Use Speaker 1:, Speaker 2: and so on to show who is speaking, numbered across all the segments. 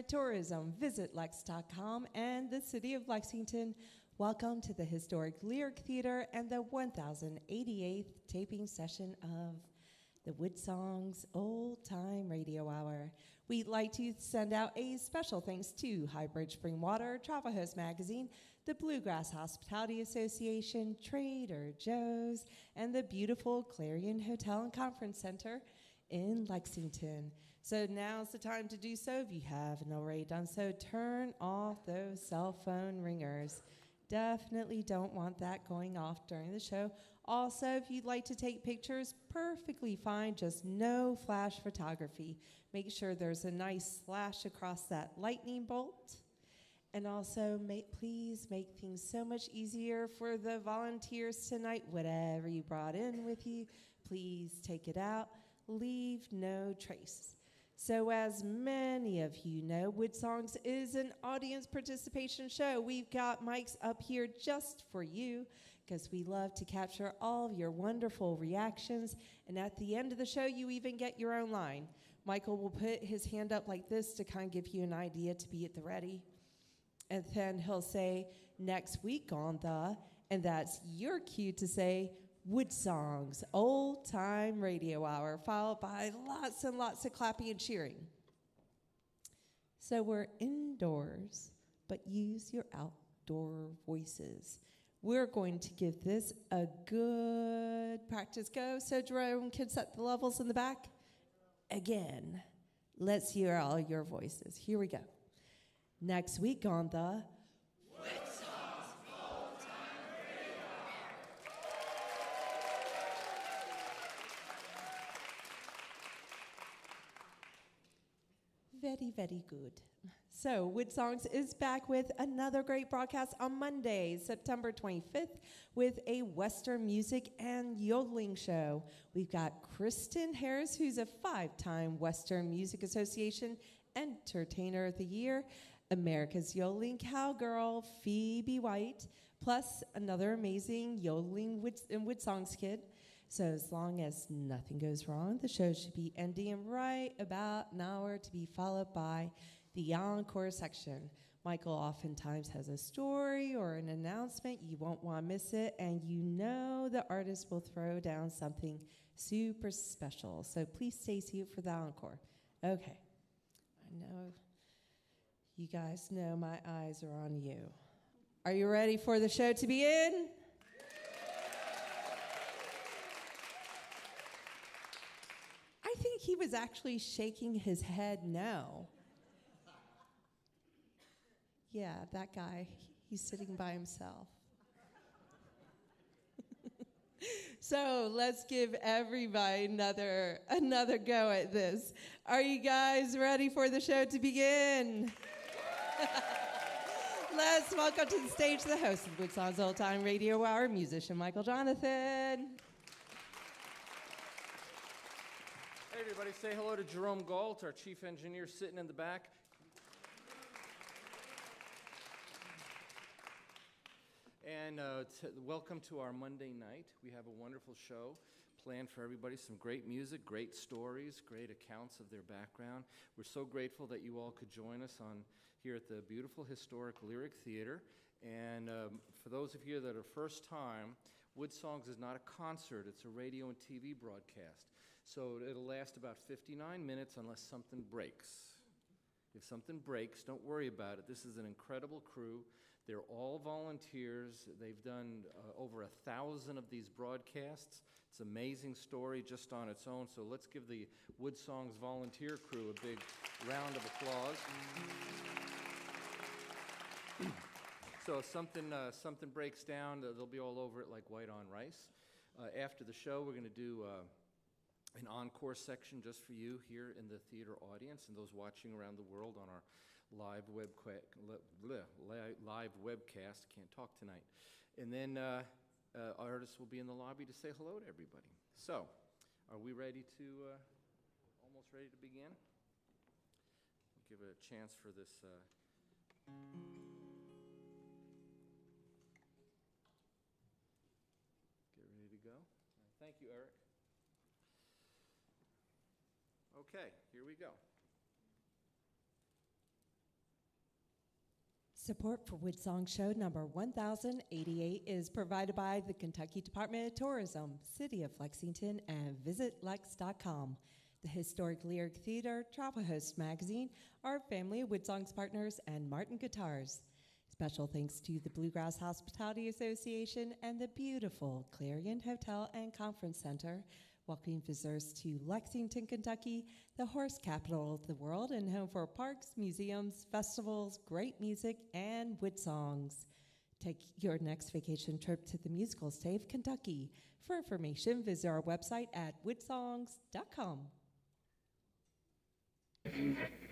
Speaker 1: Tourism, visit lex.com and the City of Lexington. Welcome to the historic Lyric Theater and the 1088th taping session of the WoodSongs Old Time Radio Hour. We'd like to send out a special thanks to Highbridge Spring Water, Travel Host Magazine, the Bluegrass Hospitality Association, Trader Joe's, and the beautiful Clarion Hotel and Conference Center in Lexington. So now's the time to do so. If you haven't already done so, turn off those cell phone ringers. Definitely don't want that going off during the show. Also, if you'd like to take pictures, perfectly fine, just no flash photography. Make sure there's a nice slash across that lightning bolt. And also, please make things so much easier for the volunteers tonight. Whatever you brought in with you, please take it out. Leave no trace. So as many of you know, WoodSongs is an audience participation show. We've got mics up here just for you because we love to capture all of your wonderful reactions. And at the end of the show, you even get your own line. Michael will put his hand up like this to kind of give you an idea to be at the ready. And then he'll say, next week on the, and that's your cue to say, WoodSongs Old Time Radio Hour, followed by lots and lots of clapping and cheering. So we're indoors, but use your outdoor voices. We're going to give this a good practice go. So Jerome can set the levels in the back. Again, let's hear all your voices. Here we go. Next week on the very, very good. So WoodSongs is back with another great broadcast on Monday, September 25th, with a Western music and yodeling show. We've got Kristen Harris, who's a 5-time Western Music Association Entertainer of the Year, America's Yodeling Cowgirl, Phoebe White, plus another amazing yodeling WoodSongs kid. So as long as nothing goes wrong, the show should be ending right about an hour to be followed by the encore section. Michael oftentimes has a story or an announcement. You won't want to miss it, and you know the artist will throw down something super special. So please stay tuned for the encore. Okay. I know you guys know my eyes are on you. Are you ready for the show to begin? I think he was actually shaking his head no. Yeah, that guy, he's sitting by himself. So let's give everybody another go at this. Are you guys ready for the show to begin? Let's welcome to the stage the host of WoodSongs Old Time Radio Hour, musician Michael Jonathan.
Speaker 2: Hey everybody, say hello to Jerome Galt, our chief engineer sitting in the back. And welcome to our Monday night. We have a wonderful show planned for everybody, some great music, great stories, great accounts of their background. We're so grateful that you all could join us here at the beautiful historic Lyric Theater. And for those of you that are first time, WoodSongs is not a concert, it's a radio and TV broadcast. So it'll last about 59 minutes unless something breaks. If something breaks, don't worry about it. This is an incredible crew. They're all volunteers. They've done over 1,000 of these broadcasts. It's an amazing story just on its own. So let's give the WoodSongs volunteer crew a big round of applause. So if something breaks down, they'll be all over it like white on rice. After the show, we're going to do an encore section just for you here in the theater audience and those watching around the world on our live webcast. Can't talk tonight. And then artists will be in the lobby to say hello to everybody. So, are we ready to, almost ready to begin? We'll give it a chance for this. Get ready to go. Thank you, Eric. Okay, here we go.
Speaker 1: Support for WoodSongs Show number 1088 is provided by the Kentucky Department of Tourism, City of Lexington, and VisitLex.com. The Historic Lyric Theater, Travel Host Magazine, our family of WoodSongs partners, and Martin Guitars. Special thanks to the Bluegrass Hospitality Association and the beautiful Clarion Hotel and Conference Center, welcoming visitors to Lexington, Kentucky, the horse capital of the world and home for parks, museums, festivals, great music, and WoodSongs. Take your next vacation trip to the musical state of Kentucky. For information, visit our website at woodsongs.com.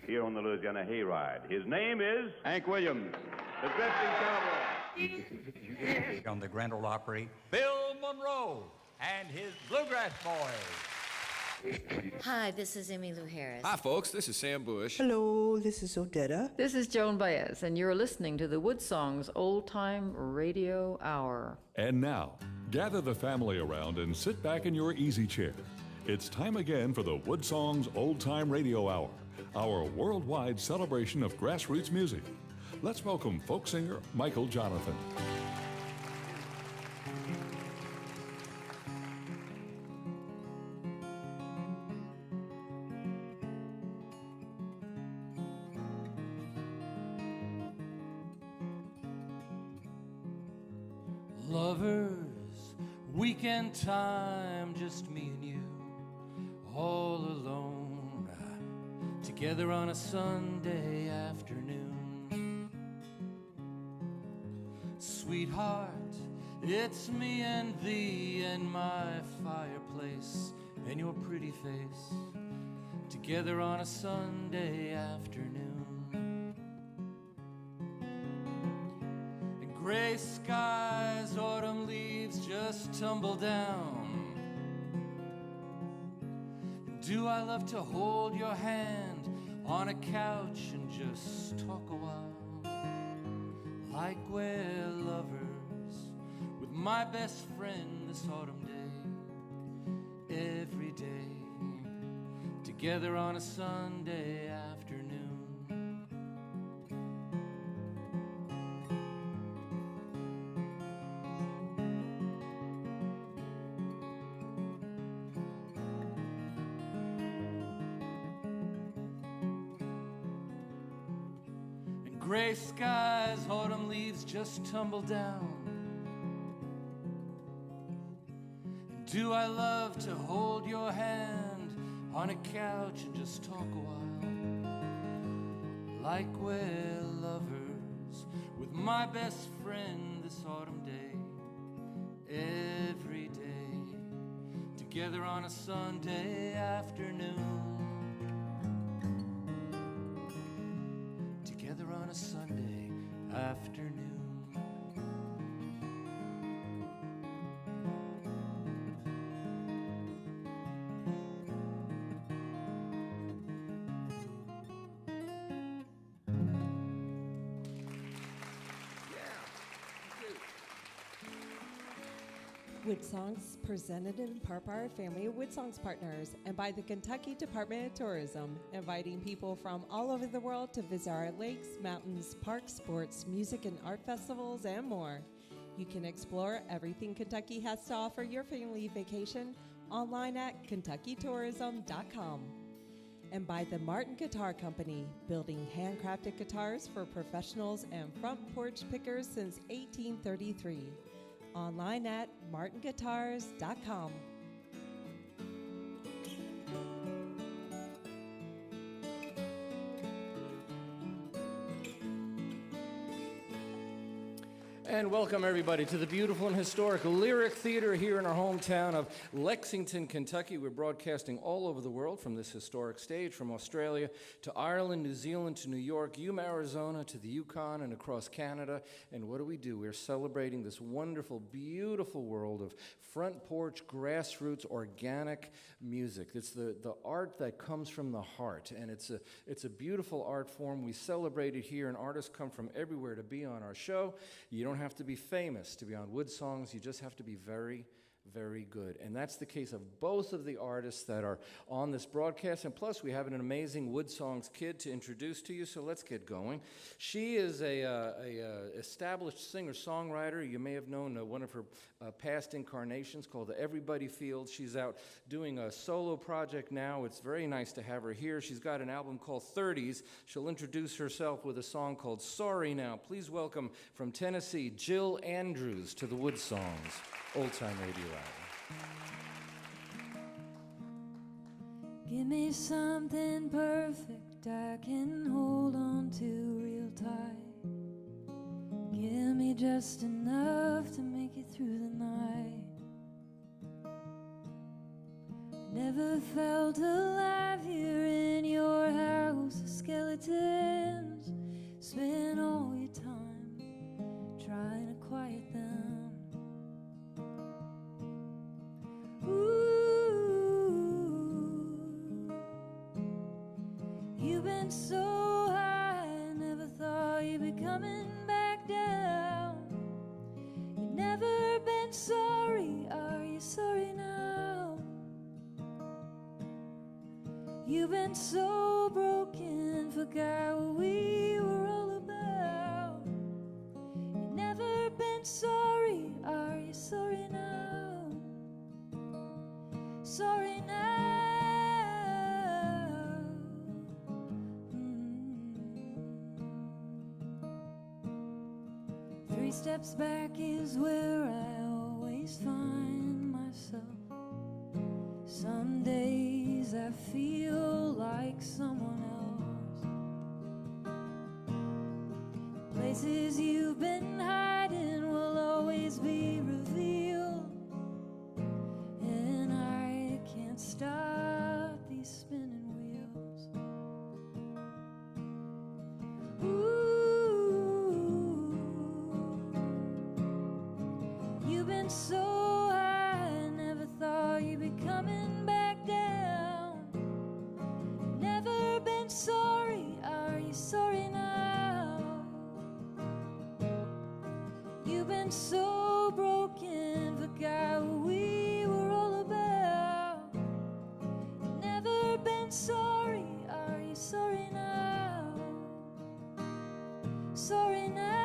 Speaker 3: Here on the Louisiana Hayride, his name is
Speaker 4: Hank Williams,
Speaker 3: the Drifting Cowboy.
Speaker 4: on the Grand Ole Opry, Bill Monroe and his Bluegrass Boys.
Speaker 5: Hi, this is Emmylou Harris.
Speaker 6: Hi, folks. This is Sam Bush.
Speaker 7: Hello, this is Odetta.
Speaker 8: This is Joan Baez, and you're listening to the WoodSongs Old Time Radio Hour.
Speaker 9: And now, gather the family around and sit back in your easy chair. It's time again for the WoodSongs Old Time Radio Hour, our worldwide celebration of grassroots music. Let's welcome folk singer Michael Jonathan.
Speaker 2: Lovers, weekend time, just me and you, all alone, together on a Sunday afternoon. Sweetheart, it's me and thee and my fireplace and your pretty face, together on a Sunday afternoon. Gray skies, autumn leaves just tumble down. Do I love to hold your hand on a couch and just talk a while, like we're lovers, with my best friend this autumn day, every day, together on a Sunday afternoon. Gray skies, autumn leaves just tumble down. Do I love to hold your hand on a couch and just talk a while, like we're lovers, with my best friend this autumn day, every day, together on a Sunday afternoon. On a Sunday afternoon.
Speaker 1: WoodSongs presented in part by our family of WoodSongs partners and by the Kentucky Department of Tourism, inviting people from all over the world to visit our lakes, mountains, parks, sports, music, and art festivals, and more. You can explore everything Kentucky has to offer your family vacation online at KentuckyTourism.com. And by the Martin Guitar Company, building handcrafted guitars for professionals and front porch pickers since 1833. Online at martinguitars.com.
Speaker 2: And welcome everybody to the beautiful and historic Lyric Theater here in our hometown of Lexington, Kentucky. We're broadcasting all over the world from this historic stage, from Australia to Ireland, New Zealand to New York, Yuma, Arizona to the Yukon and across Canada. And what do? We're celebrating this wonderful, beautiful world of front porch, grassroots, organic music. It's the art that comes from the heart, and it's a beautiful art form. We celebrate it here, and artists come from everywhere to be on our show. You don't have to be famous to be on WoodSongs. You just have to be very, Very good. And that's the case of both of the artists that are on this broadcast. And plus, we have an amazing WoodSongs kid to introduce to you, so let's get going. She is a established singer-songwriter. You may have known one of her past incarnations called the Everybody Field. She's out doing a solo project now. It's very nice to have her here. She's got an album called 30s. She'll introduce herself with a song called Sorry Now. Please welcome from Tennessee, Jill Andrews to the WoodSongs Old Time Radio Hour.
Speaker 6: Give me something perfect I can hold on to real tight. Give me just enough to make it through the night. Never felt alive here in your house of skeletons. Spend all your time trying to quiet them. You've been so high, never thought you'd be coming back down. You've never been sorry, are you sorry now? You've been so broken, forgot what we were all about. You've never been sorry, are you sorry now? Sorry now. 3 steps back is where I always find myself. Some days I feel like someone else. Places you've been hiding will always be revealed, and I can't stop these spinning wheels. You've been so high, never thought you'd be coming back down. Never been sorry, are you sorry now? You've been so broken, forgot what we were all about. Never been sorry, are you sorry now? Sorry now.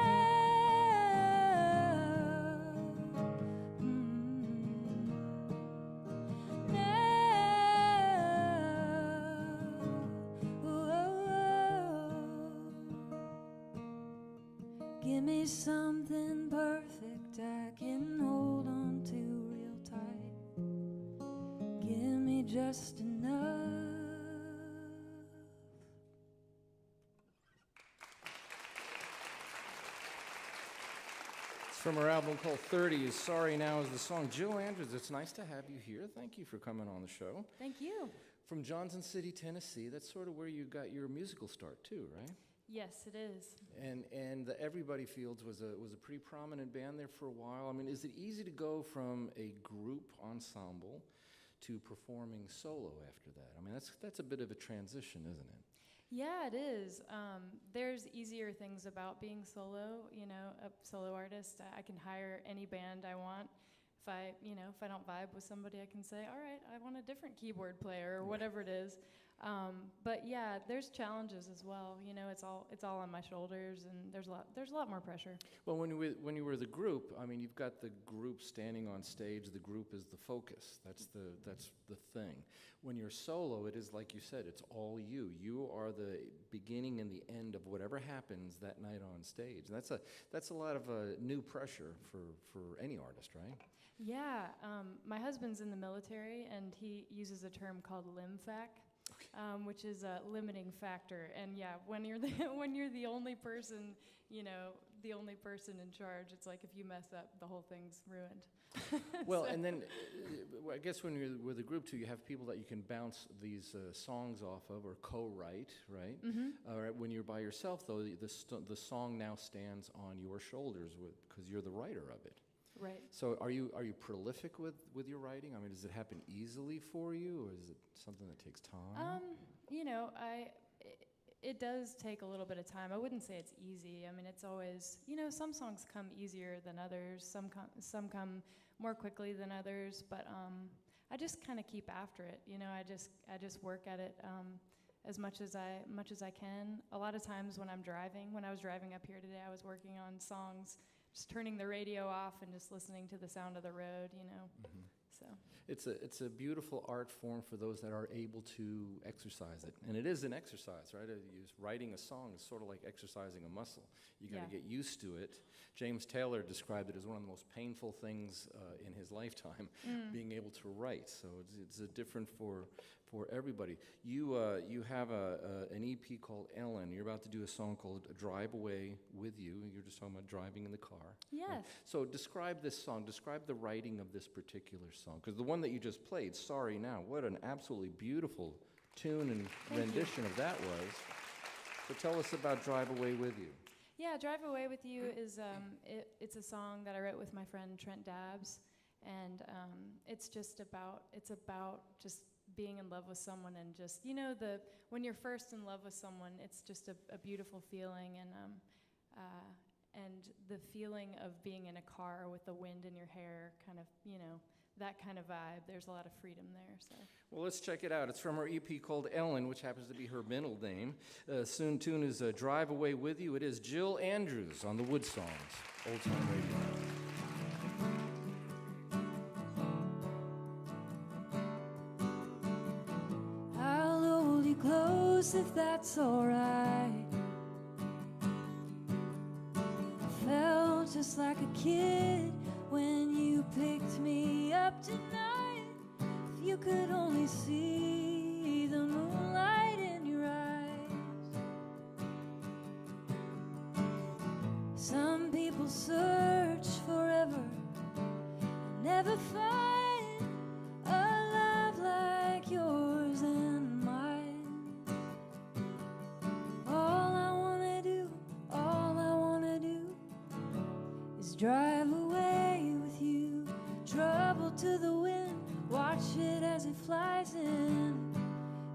Speaker 6: Give me something perfect I can hold on to real tight. Give me just enough.
Speaker 2: It's from her album called 30s. Sorry Now is the song. Jill Andrews, it's nice to have you here. Thank you for coming on the show.
Speaker 10: Thank you.
Speaker 2: From Johnson City, Tennessee. That's sort of where you got your musical start too, right?
Speaker 10: Yes, it is.
Speaker 2: And the Everybody Fields was a pretty prominent band there for a while. I mean, is it easy to go from a group ensemble to performing solo after that? I mean, that's a bit of a transition, isn't it?
Speaker 10: Yeah, it is. There's easier things about being solo, you know, a solo artist. I can hire any band I want. If I don't vibe with somebody, I can say, all right, I want a different keyboard player or whatever it is. But yeah, there's challenges as well. You know, it's all on my shoulders, and there's a lot more pressure.
Speaker 2: Well, when you were the group, I mean, you've got the group standing on stage. The group is the focus. That's the thing. When you're solo, it is like you said. It's all you. You are the beginning and the end of whatever happens that night on stage. And that's a lot of new pressure for any artist, right?
Speaker 10: Yeah, my husband's in the military, and he uses a term called limfac. Which is a limiting factor, and yeah, when you're the only person, you know, the only person in charge, it's like if you mess up, the whole thing's ruined.
Speaker 2: Well, and then I guess when you're with a group too, you have people that you can bounce these songs off of or co-write, right? Mm-hmm. When you're by yourself, though, the song now stands on your shoulders because you're the writer of it.
Speaker 10: Right.
Speaker 2: So are you prolific with your writing? I mean, does it happen easily for you, or is it something that takes time?
Speaker 10: You know, it does take a little bit of time. I wouldn't say it's easy. I mean, it's always, you know, some songs come easier than others. Some come more quickly than others. But I just kind of keep after it. You know, I just work at it as much as I can. A lot of times when I'm driving, when I was driving up here today, I was working on songs, just turning the radio off and just listening to the sound of the road. You know, so.
Speaker 2: It's a beautiful art form for those that are able to exercise it. And it is an exercise, right? Writing a song is sort of like exercising a muscle. You got to get used to it. James Taylor described it as one of the most painful things in his lifetime, being able to write. So it's different for everybody. You have an EP called Ellen. You're about to do a song called Drive Away With You. You're just talking about driving in the car.
Speaker 10: Yes.
Speaker 2: Right? So describe this song. Describe the writing of this particular song. Because the one that you just played, Sorry Now, what an absolutely beautiful tune and rendition of that was. So tell us about Drive Away With You.
Speaker 10: Yeah, Drive Away With You is it's a song that I wrote with my friend Trent Dabbs, and it's about just being in love with someone, and just, you know, when you're first in love with someone, it's just a beautiful feeling, and the feeling of being in a car with the wind in your hair, kind of, you know, that kind of vibe. There's a lot of freedom there. So. Well,
Speaker 2: let's check it out. It's from her EP called Ellen, which happens to be her middle name. Tune is Drive Away With You. It is Jill Andrews on the WoodSongs, Old Time Radio.
Speaker 6: Close if that's alright. I felt just like a kid when you picked me up tonight. If you could only see the moonlight in your eyes. Some people search forever and never find a love like yours and mine. Drive away with you, trouble to the wind, watch it as it flies in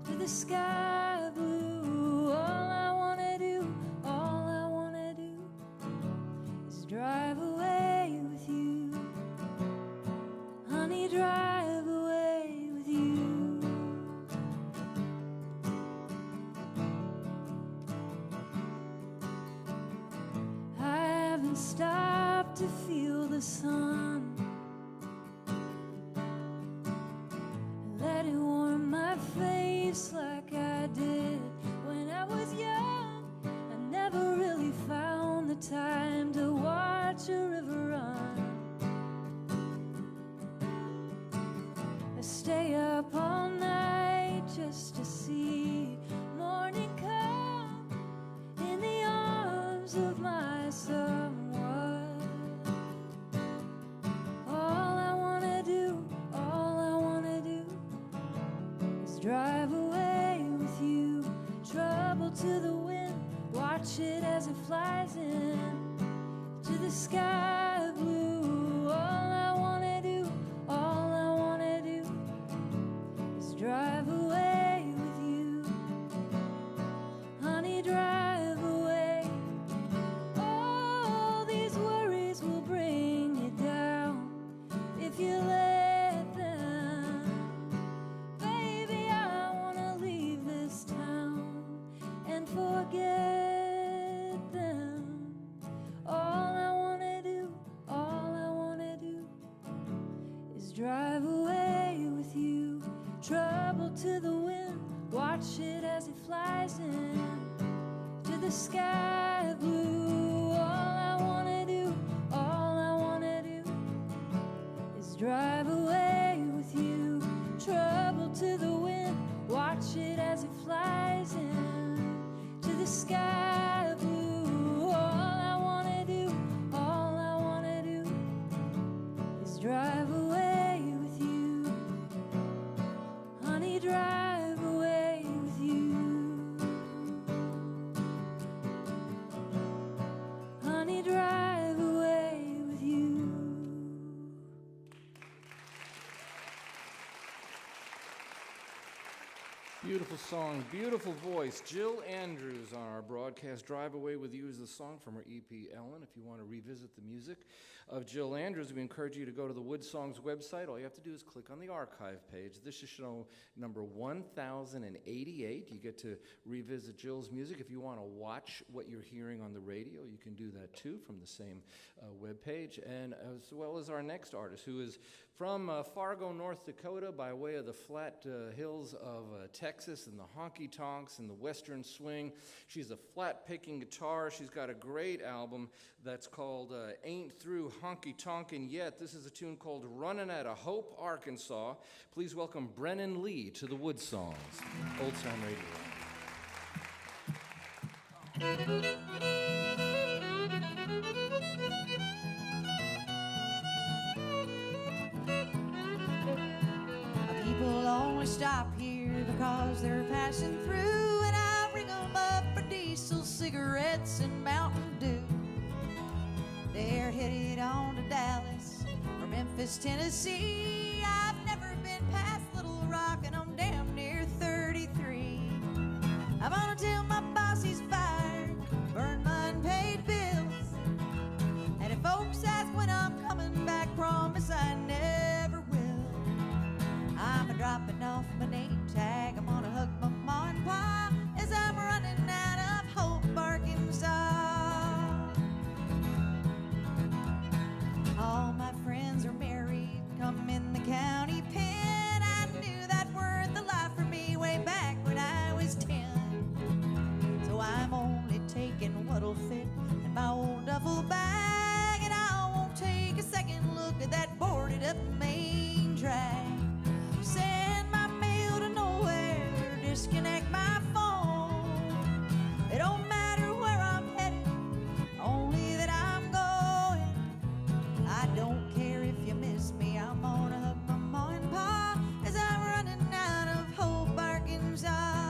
Speaker 6: to the sky blue. All I wanna do is drive away with you, honey, drive away with you. I haven't stopped to feel the sun, let it warm my face like I did when I was young. I never really found the time to watch a river run. I stay up all night just to see morning come in the arms of my someone. Drive away with you, trouble to the wind, watch it as it flies in to the sky blue. All I wanna do is drive away with you, honey, drive away. All these worries will bring you down if you let forget them. All I wanna do is drive away with you, trouble to the wind, watch it as it flies in to the sky blue. All I wanna do is drive away with you, trouble to the wind, watch it as it flies in the sky blue. All I wanna do is drive away with you, honey, drive away with you.
Speaker 2: beautiful song, beautiful voice. Jill Andrews on our broadcast. Drive Away With You is the song from her EP, Ellen. If you want to revisit the music of Jill Andrews, we encourage you to go to the WoodSongs website. All you have to do is click on the archive page. This is show number 1088. You get to revisit Jill's music. If you want to watch what you're hearing on the radio, you can do that too from the same webpage. And as well as our next artist, who is from Fargo, North Dakota, by way of the flat hills of Texas and the honky-tonks and the western swing. She's a flat-picking guitar. She's got a great album that's called Ain't Through Honky-Tonkin' Yet. This is a tune called Runnin' Out of Hope, Arkansas. Please welcome Brennan Leigh to the WoodSongs, Old Time Radio.
Speaker 6: People only stop here because they're passing through, and I ring them up for diesel cigarettes and Mountain Dew. They're headed on to Dallas or Memphis, Tennessee. I've never been past Little Rock, and I'm damn near 33. I'm gonna tell my boss he's fired, burn my unpaid bills, and if folks ask when I'm coming back, promise I never will. I'm dropping off my name tag. I'm gonna hug my ma and pa as I'm running out of Hope, Arkansas. All my friends are married, come in the county pen. I knew that weren't the life for me way back when I was 10. So I'm only taking what'll fit in my old duffel bag, and I won't take a second look at that boarded up main drag. Send my mail to nowhere, disconnect my phone. It don't matter where I'm headed, only that I'm going. I don't care if you miss me, I'm gonna hug my ma and pa as I'm running out of Hope, Arkansas.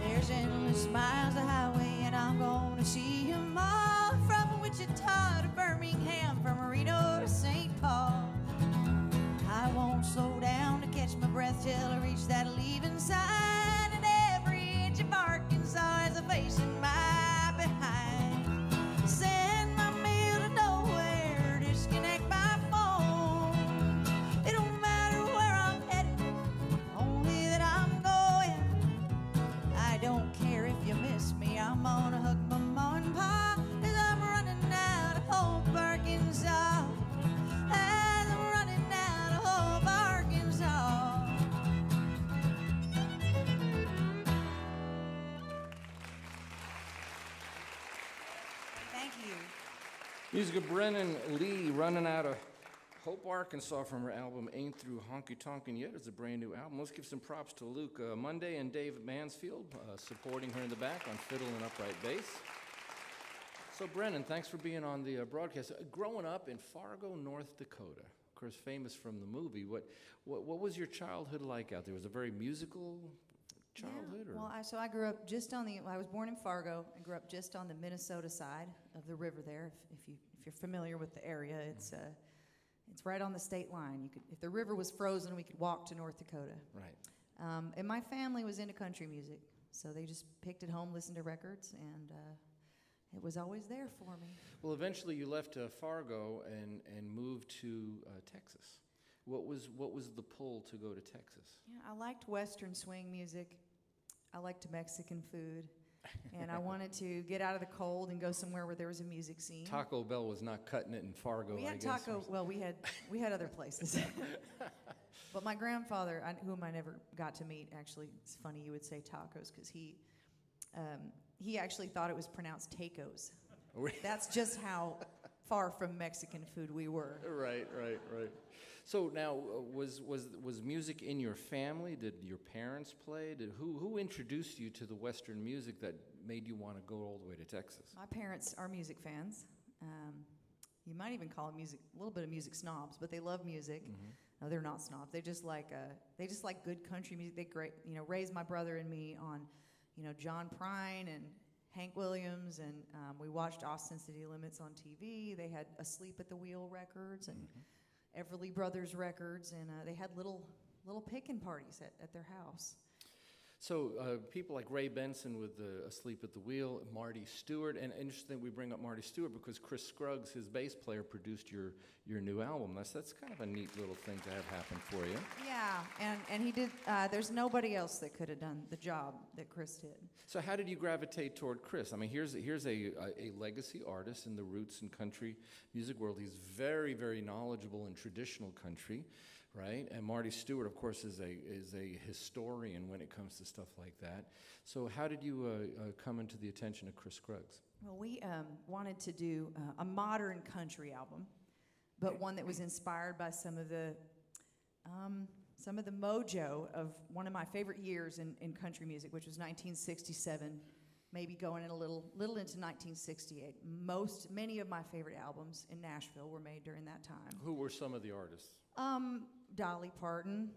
Speaker 6: There's endless miles of highway, and I'm gonna see 'em all, from Wichita to Birmingham, from Reno to St. Paul. I won't slow down to catch my breath till I reach that leaving sign, and every inch of Arkansas is a facing my behind. Send my mail to nowhere, disconnect my phone. It don't matter where I'm headed, only that I'm going. I don't care if you miss me, I'm gonna hug my ma and pa as I'm running out of Hope, Arkansas. As I'm running out of Hope, Arkansas. Thank you.
Speaker 2: Music of Brennan Leigh, Running Out of Hope, Arkansas, from her album Ain't Through Honky Tonkin' Yet. It's a brand new album. Let's give some props to Luke Monday and Dave Mansfield, supporting her in the back on fiddle and upright bass. So Brennan, thanks for being on the broadcast. Growing up in Fargo, North Dakota, of course famous from the movie, what was your childhood like out there? Was it a very musical childhood?
Speaker 6: Yeah.
Speaker 2: Or?
Speaker 6: Well, I grew up just on I was born in Fargo. I grew up just on the Minnesota side of the river there. If you're familiar with the area, it's right on the state line. If the river was frozen, we could walk to North Dakota.
Speaker 2: Right.
Speaker 6: And my family was into country music, so they just picked it home, listened to records, and it was always there for me.
Speaker 2: Well, eventually you left Fargo and moved to Texas. What was the pull to go to Texas?
Speaker 6: Yeah, I liked Western swing music. I liked Mexican food. And I wanted to get out of the cold and go somewhere where there was a music scene.
Speaker 2: Taco Bell was not cutting it in Fargo,
Speaker 6: We had
Speaker 2: I guess.
Speaker 6: we had other places. But my grandfather, whom I never got to meet, actually, it's funny you would say tacos, because he actually thought it was pronounced tacos. That's just how far from Mexican food we were.
Speaker 2: Right. So now, was music in your family? Did your parents play? Who introduced you to the Western music that made you want to go all the way to Texas?
Speaker 6: My parents are music fans.
Speaker 11: you might even call them a little bit of music snobs, but they love music. No, they're not snobs. They just like good country music. They raised my brother and me on, John Prine and Hank Williams, and we watched Austin City Limits on TV. They had Asleep at the Wheel records and Everly Brothers records, and they had little picking parties at their house.
Speaker 2: So people like Ray Benson with Asleep at the Wheel, Marty Stewart, and interesting we bring up Marty Stewart because Chris Scruggs, his bass player, produced your new album. That's kind of a neat little thing to have happen for you.
Speaker 11: Yeah, and he did. There's nobody else that could have done the job that Chris did.
Speaker 2: So how did you gravitate toward Chris? I mean, here's a legacy artist in the roots and country music world. He's very, very knowledgeable in traditional country. Right, and Marty Stewart, of course, is a historian when it comes to stuff like that. So, how did you come into the attention of Chris Scruggs?
Speaker 11: Well, we wanted to do a modern country album, but one that was inspired by some of the mojo of one of my favorite years in country music, which was 1967, maybe going in a little into 1968. Many of my favorite albums in Nashville were made during that time.
Speaker 2: Who were some of the artists?
Speaker 11: Dolly Parton,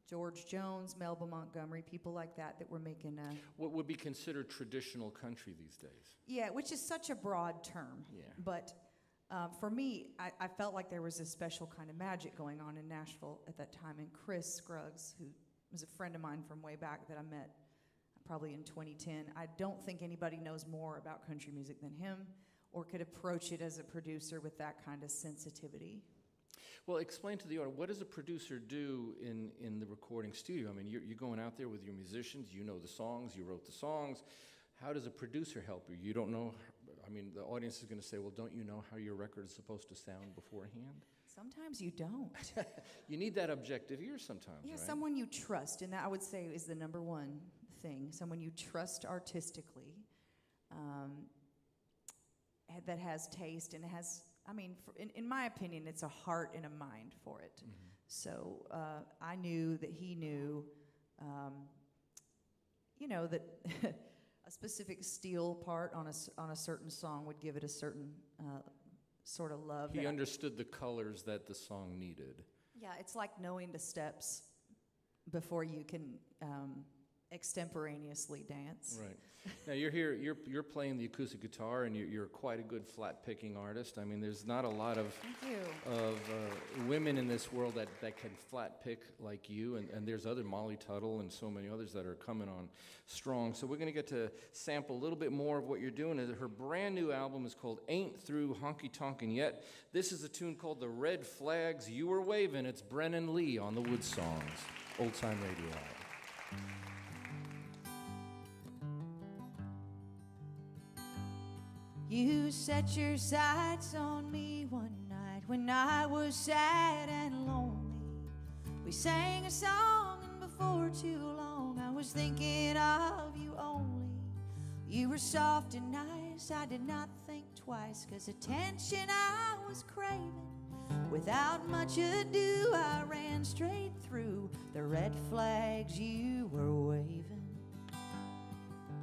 Speaker 11: George Jones, Melba Montgomery, people like that were making
Speaker 2: what would be considered traditional country these days.
Speaker 11: Yeah, which is such a broad term.
Speaker 2: Yeah.
Speaker 11: But for me, I felt like there was a special kind of magic going on in Nashville at that time. And Chris Scruggs, who was a friend of mine from way back that I met probably in 2010, I don't think anybody knows more about country music than him or could approach it as a producer with that kind of sensitivity.
Speaker 2: Well, explain to the audience, what does a producer do in the recording studio? I mean, you're going out there with your musicians, you know the songs, you wrote the songs. How does a producer help you? You don't know, I mean, the audience is going to say, well, don't you know how your record is supposed to sound beforehand?
Speaker 11: Sometimes you don't.
Speaker 2: You need that objective ear sometimes,
Speaker 11: yeah,
Speaker 2: right?
Speaker 11: Someone you trust, and that I would say is the number one thing. Someone you trust artistically, that has taste and has, I mean, in my opinion, it's a heart and a mind for it. Mm-hmm. So I knew that he knew, that a specific steel part on a certain song would give it a certain sort of love.
Speaker 2: He understood the colors that the song needed.
Speaker 11: Yeah, it's like knowing the steps before you can extemporaneously dance.
Speaker 2: Right. Now you're here. You're playing the acoustic guitar, and you're quite a good flat picking artist. I mean, there's not a lot of women in this world that can flat pick like you, and there's other Molly Tuttle and so many others that are coming on strong. So we're going to get to sample a little bit more of what you're doing. Her brand new album is called "Ain't Through Honky Tonkin' Yet." This is a tune called "The Red Flags You Were Waving." It's Brennan Leigh on the WoodSongs Old Time Radio Hour.
Speaker 6: You set your sights on me one night when I was sad and lonely. We sang a song, and before too long I was thinking of you only. You were soft and nice, I did not think twice, 'cause attention I was craving. Without much ado I ran straight through the red flags you were waving.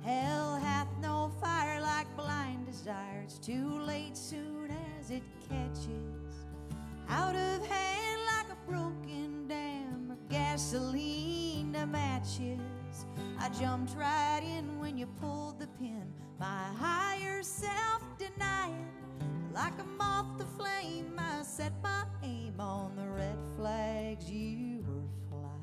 Speaker 6: Hell hath no fire like blind desire. It's too late soon as it catches. Out of hand like a broken dam or gasoline to matches. I jumped right in when you pulled the pin. My higher self denying. Like a moth to flame, I set my aim on the red flags you were flying.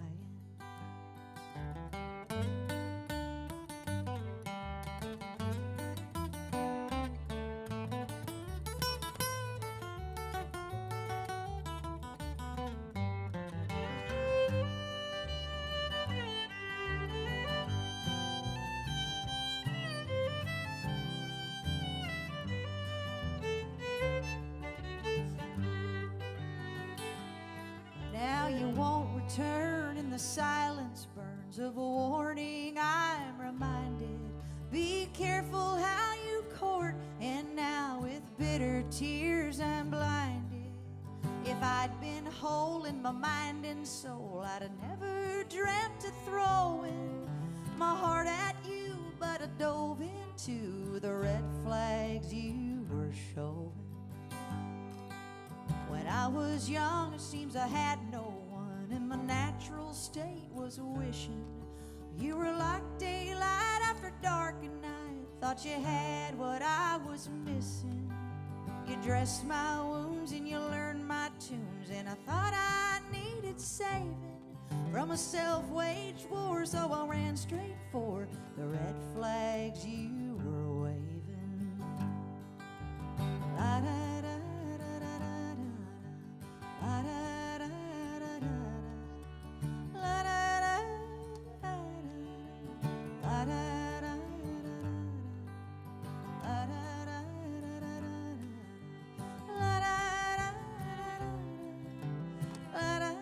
Speaker 6: Now you won't return, and the silence burns of a warning. I'm reminded, be careful how you court, and now with bitter tears I'm blinded. If I'd been whole in my mind and soul, I'd have never dreamt of throwing my heart at you, but I dove into the red flags you were showing. was young, it seems I had no one, and my natural state was wishing you were like daylight after dark at night. Thought you had what I was missing. You dressed my wounds and you learned my tunes, and I thought I needed saving from a self-waged war, so I ran straight for the red flags you were waving. La da da da da da da, la da da da da da, la da da da da, la da da da da, la da da da da, la da da da, la da.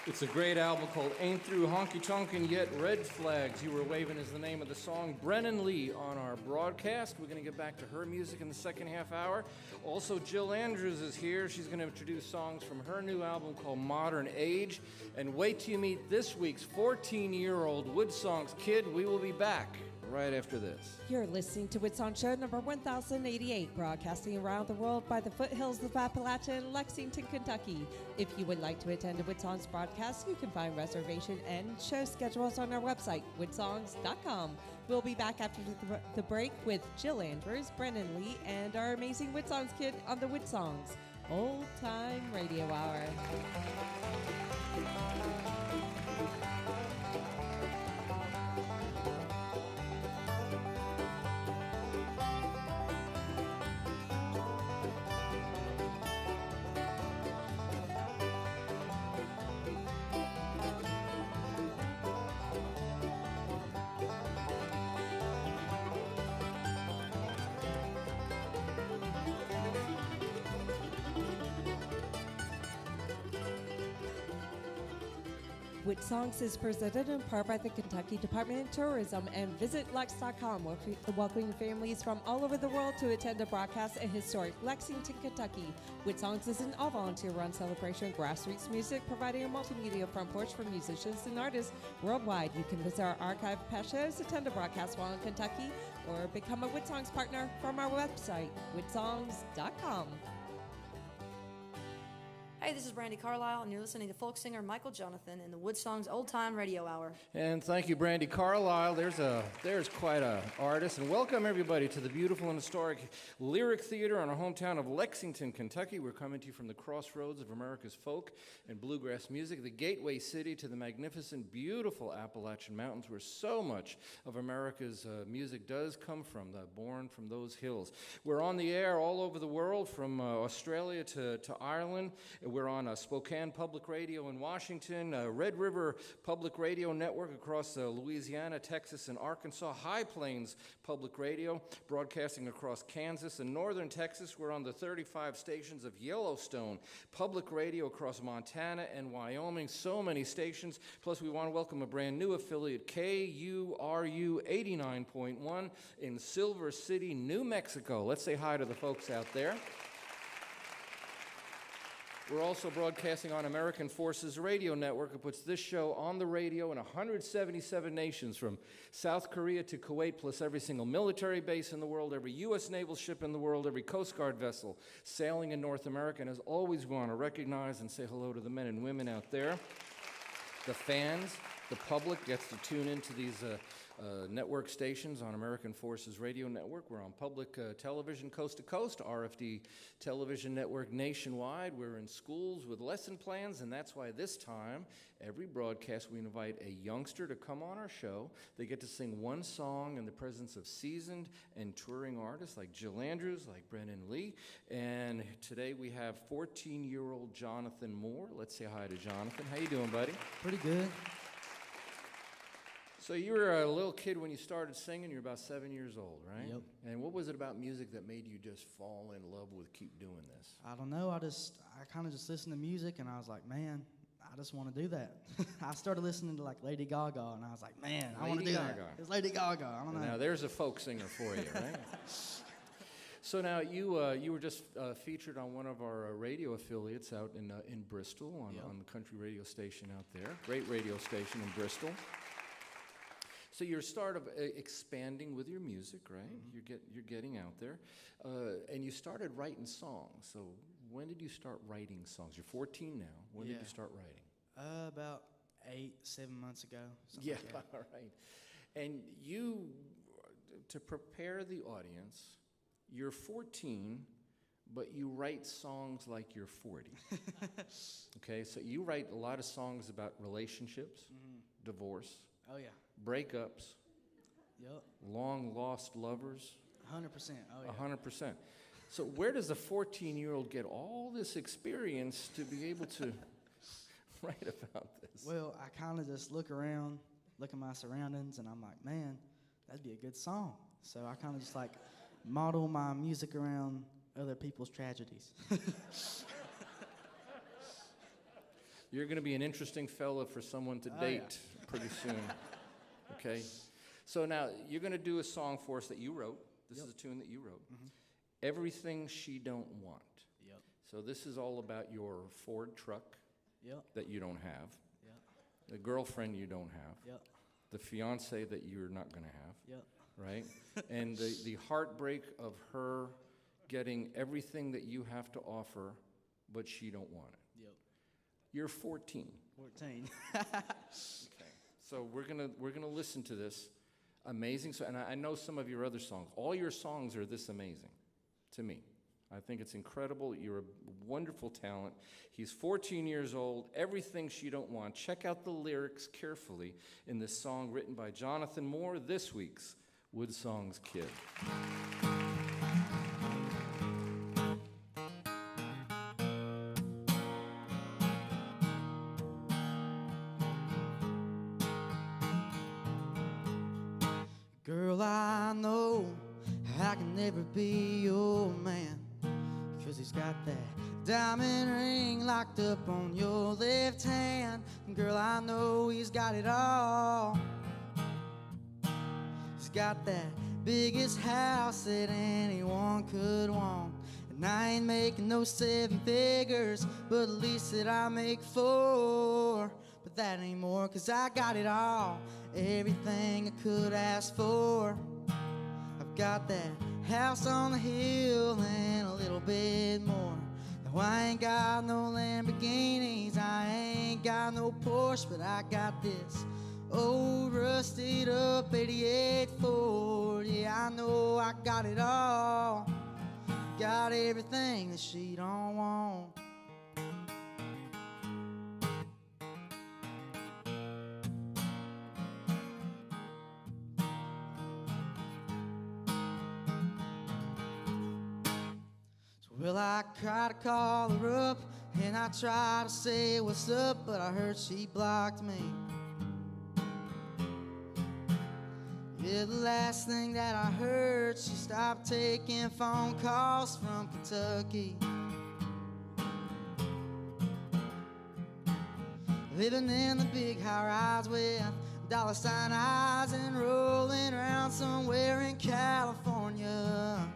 Speaker 2: It's a great album called Ain't Through Honky Tonkin' Yet. Red Flags You Were Waving is the name of the song. Brennan Lee on our broadcast. We're going to get back to her music in the second half hour. Also, Jill Andrews is here. She's going to introduce songs from her new album called Modern Age. And wait till you meet this week's 14-year-old WoodSongs kid. We will be back right after this.
Speaker 1: You're listening to WoodSongs Show number 1088, broadcasting around the world by the foothills of Appalachia in Lexington, Kentucky. If you would like to attend a WoodSongs broadcast, you can find reservation and show schedules on our website, woodsongs.com. We'll be back after the break with Jill Andrews, Brennan Lee, and our amazing WoodSongs kid on the WoodSongs Old Time Radio Hour. WoodSongs is presented in part by the Kentucky Department of Tourism and VisitLex.com, welcoming families from all over the world to attend a broadcast in historic Lexington, Kentucky. WoodSongs is an all-volunteer-run celebration of grassroots music, providing a multimedia front porch for musicians and artists worldwide. You can visit our archive of past shows, attend a broadcast while in Kentucky, or become a WoodSongs partner from our website, woodsongs.com.
Speaker 12: Hey, this is Brandy Carlisle, and you're listening to folk singer Michael Jonathan in the WoodSongs Old Time Radio Hour.
Speaker 2: And thank you, Brandy Carlisle. There's quite an artist. And welcome, everybody, to the beautiful and historic Lyric Theater in our hometown of Lexington, Kentucky. We're coming to you from the crossroads of America's folk and bluegrass music, the gateway city to the magnificent, beautiful Appalachian Mountains, where so much of America's music does come from, born from those hills. We're on the air all over the world, from Australia to Ireland. We're on Spokane Public Radio in Washington, Red River Public Radio Network across Louisiana, Texas, and Arkansas, High Plains Public Radio, broadcasting across Kansas and northern Texas. We're on the 35 stations of Yellowstone Public Radio across Montana and Wyoming. So many stations. Plus, we want to welcome a brand new affiliate, KURU 89.1 in Silver City, New Mexico. Let's say hi to the folks out there. We're also broadcasting on American Forces Radio Network. It puts this show on the radio in 177 nations, from South Korea to Kuwait, plus every single military base in the world, every U.S. naval ship in the world, every Coast Guard vessel sailing in North America. And as always, we want to recognize and say hello to the men and women out there. The fans, the public gets to tune into these network stations on American Forces Radio Network. We're on public television coast to coast, RFD television network nationwide. We're in schools with lesson plans, and that's why this time, every broadcast, we invite a youngster to come on our show. They get to sing one song in the presence of seasoned and touring artists like Jill Andrews, like Brennan Lee. And today we have 14-year-old Jonathan Moore. Let's say hi to Jonathan. How you doing, buddy?
Speaker 13: Pretty good.
Speaker 2: So you were a little kid when you started singing. You're about 7 years old, right?
Speaker 13: Yep.
Speaker 2: And what was it about music that made you just fall in love with keep doing this?
Speaker 13: I don't know. I kind of just listened to music, and I was like, man, I just want to do that. I started listening to like Lady Gaga, and I was like, man, I want to do that. It's Lady Gaga. I don't know.
Speaker 2: Now there's a folk singer for you, right? So now you were just featured on one of our radio affiliates out in Bristol on the country radio station out there. Great radio station in Bristol. So you're expanding with your music, right? You're getting out there, and you started writing songs. So when did you start writing songs? You're 14 now. When did you start writing?
Speaker 13: About 7 months ago.
Speaker 2: Yeah, like all right. And you, to prepare the audience, you're 14, but you write songs like you're 40. Okay, so you write a lot of songs about relationships, divorce.
Speaker 13: Oh, yeah.
Speaker 2: Breakups.
Speaker 13: Yep.
Speaker 2: Long lost lovers.
Speaker 13: 100%. Oh, yeah.
Speaker 2: 100%. So where does a 14-year-old get all this experience to be able to write about this?
Speaker 13: Well, I kind of just look around, look at my surroundings, and I'm like, man, that'd be a good song. So I kind of just like model my music around other people's tragedies.
Speaker 2: You're going to be an interesting fella for someone to date pretty soon. Okay? So now you're going to do a song for us that you wrote. This is a tune that you wrote. Everything She Don't Want.
Speaker 13: Yep.
Speaker 2: So this is all about your Ford truck that you don't have.
Speaker 13: Yep.
Speaker 2: The girlfriend you don't have.
Speaker 13: Yep.
Speaker 2: The fiance that you're not going to have.
Speaker 13: Yep.
Speaker 2: Right? And the heartbreak of her getting everything that you have to offer, but she don't want it.
Speaker 13: Yep.
Speaker 2: You're 14.
Speaker 13: 14.
Speaker 2: Okay. So we're gonna listen to this amazing. So, and I know some of your other songs. All your songs are this amazing, to me. I think it's incredible. You're a wonderful talent. He's 14 years old. Everything She Don't Want. Check out the lyrics carefully in this song written by Jonathan Moore, this week's WoodSongs Kid.
Speaker 13: Girl, I know I can never be your man, 'cause he's got that diamond ring locked up on your left hand. Girl, I know he's got it all. He's got that biggest house that anyone could want. And I ain't making no 7 figures, but at least that I make 4. But that ain't more, 'cause I got it all. Everything I could ask for. I've got that house on the hill and a little bit more. Now I ain't got no Lamborghinis, I ain't got no Porsche, but I got this old rusted up 88 Ford. Yeah, I know I got it all. Got everything that she don't want. Well, I try to call her up, and I try to say what's up, but I heard she blocked me. Yeah, the last thing that I heard, she stopped taking phone calls from Kentucky. Living in the big high-rise with dollar sign eyes and rolling around somewhere in California.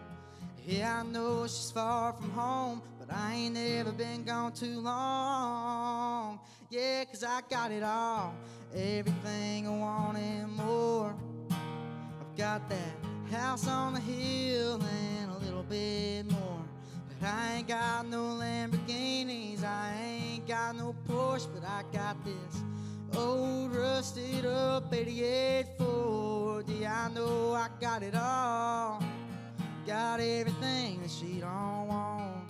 Speaker 13: Yeah, I know she's far from home, but I ain't never been gone too long. Yeah, 'cause I got it all, everything I want and more. I've got that house on the hill and a little bit more. But I ain't got no Lamborghinis, I ain't got no Porsche, but I got this old rusted up 88 Ford. Yeah, I know I got it all. Got everything that she don't want.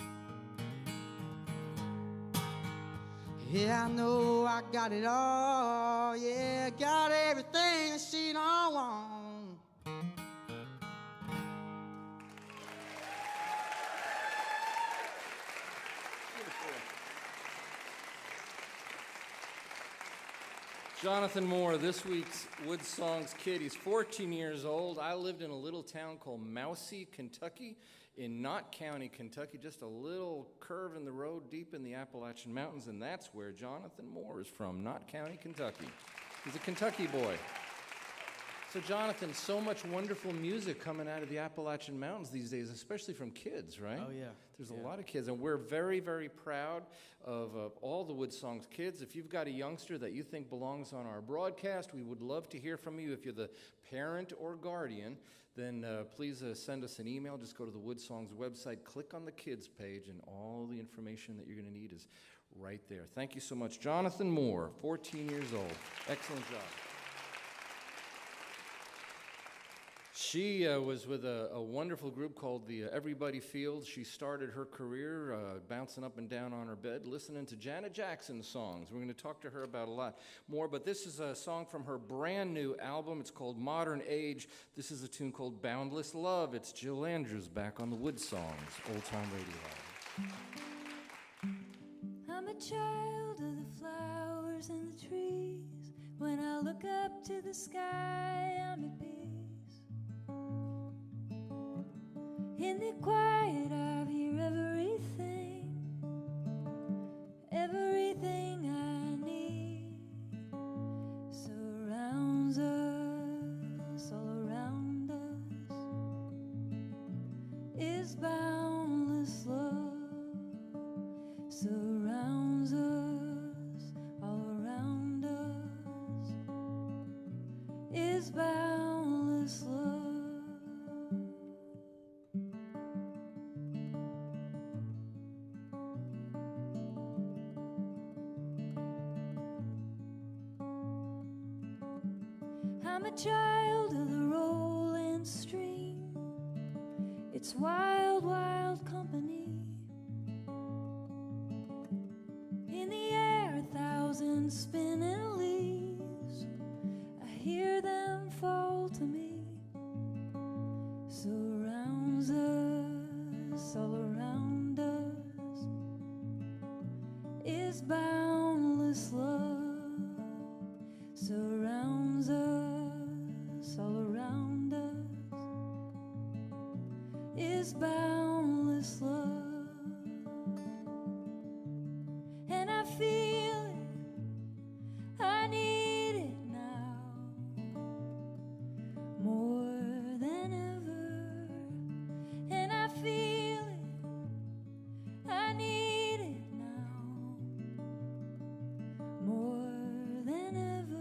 Speaker 13: Yeah, I know I got it all. Yeah, got everything that she don't want.
Speaker 2: Jonathan Moore, this week's WoodSongs Kid. He's 14 years old. I lived in a little town called Mousy, Kentucky, in Knott County, Kentucky, just a little curve in the road deep in the Appalachian Mountains, and that's where Jonathan Moore is from, Knott County, Kentucky. He's a Kentucky boy. So Jonathan, so much wonderful music coming out of the Appalachian Mountains these days, especially from kids, right?
Speaker 14: Oh, yeah.
Speaker 2: There's a lot of kids, and we're very, very proud of all the WoodSongs kids. If you've got a youngster that you think belongs on our broadcast, we would love to hear from you. If you're the parent or guardian, then please send us an email. Just go to the WoodSongs website, click on the kids page, and all the information that you're going to need is right there. Thank you so much. Jonathan Moore, 14 years old. Excellent job. She was with a wonderful group called the Everybody Fields. She started her career bouncing up and down on her bed, listening to Janet Jackson's songs. We're going to talk to her about a lot more, but this is a song from her brand new album. It's called Modern Age. This is a tune called Boundless Love. It's Jill Andrews back on the WoodSongs Old Time Radio.
Speaker 6: I'm a child of the flowers and the trees. When I look up to the sky, I'm at peace. In the quiet, I hear everything I need surrounds us, all around us is boundless love, surrounds us, all around us is boundless love. I'm a child of the rolling stream. It's wild, wild company. In the air, 1,000 spinning leaves. I hear them fall to me. Surrounds us, all around us is boundless love. Surrounds us, all around us is boundless love. And I feel it, I need it now more than ever. And I feel it, I need it now more than ever.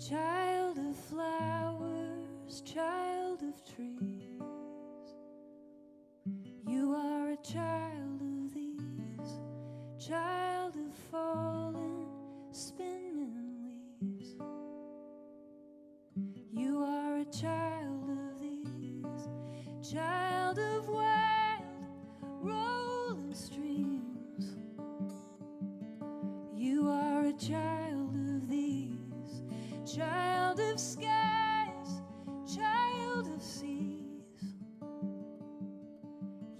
Speaker 6: Child of flowers, child of trees, you are a child of these, child of fallen, spinning leaves. You are a child of these, child of wild, rolling streams. You are a child of these, child of skies, child of seas.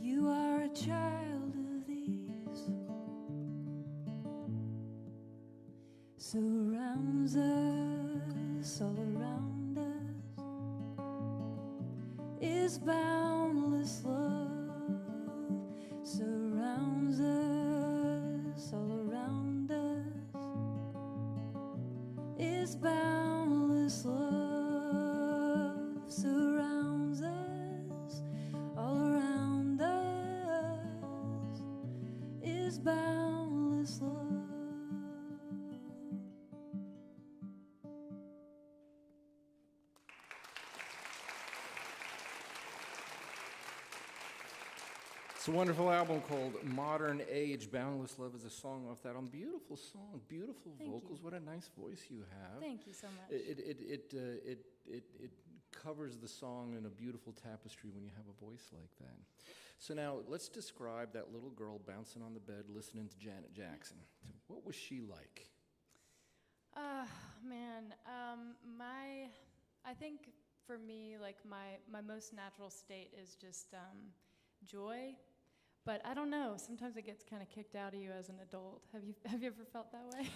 Speaker 6: You are a child of these. Surrounds us, all around us is boundless love. Surrounds us, all around us is boundless love. Surrounds us, all around us is boundless love.
Speaker 2: It's a wonderful album called Modern Age. Boundless Love is a song off that album. Beautiful song, beautiful vocals. What a nice voice you have.
Speaker 10: Thank you so much.
Speaker 2: It covers the song in a beautiful tapestry when you have a voice like that. So now let's describe that little girl bouncing on the bed listening to Janet Jackson. What was she like?
Speaker 10: Man, I think for me, like my most natural state is just joy. But I don't know. Sometimes it gets kind of kicked out of you as an adult. Have you ever felt that way?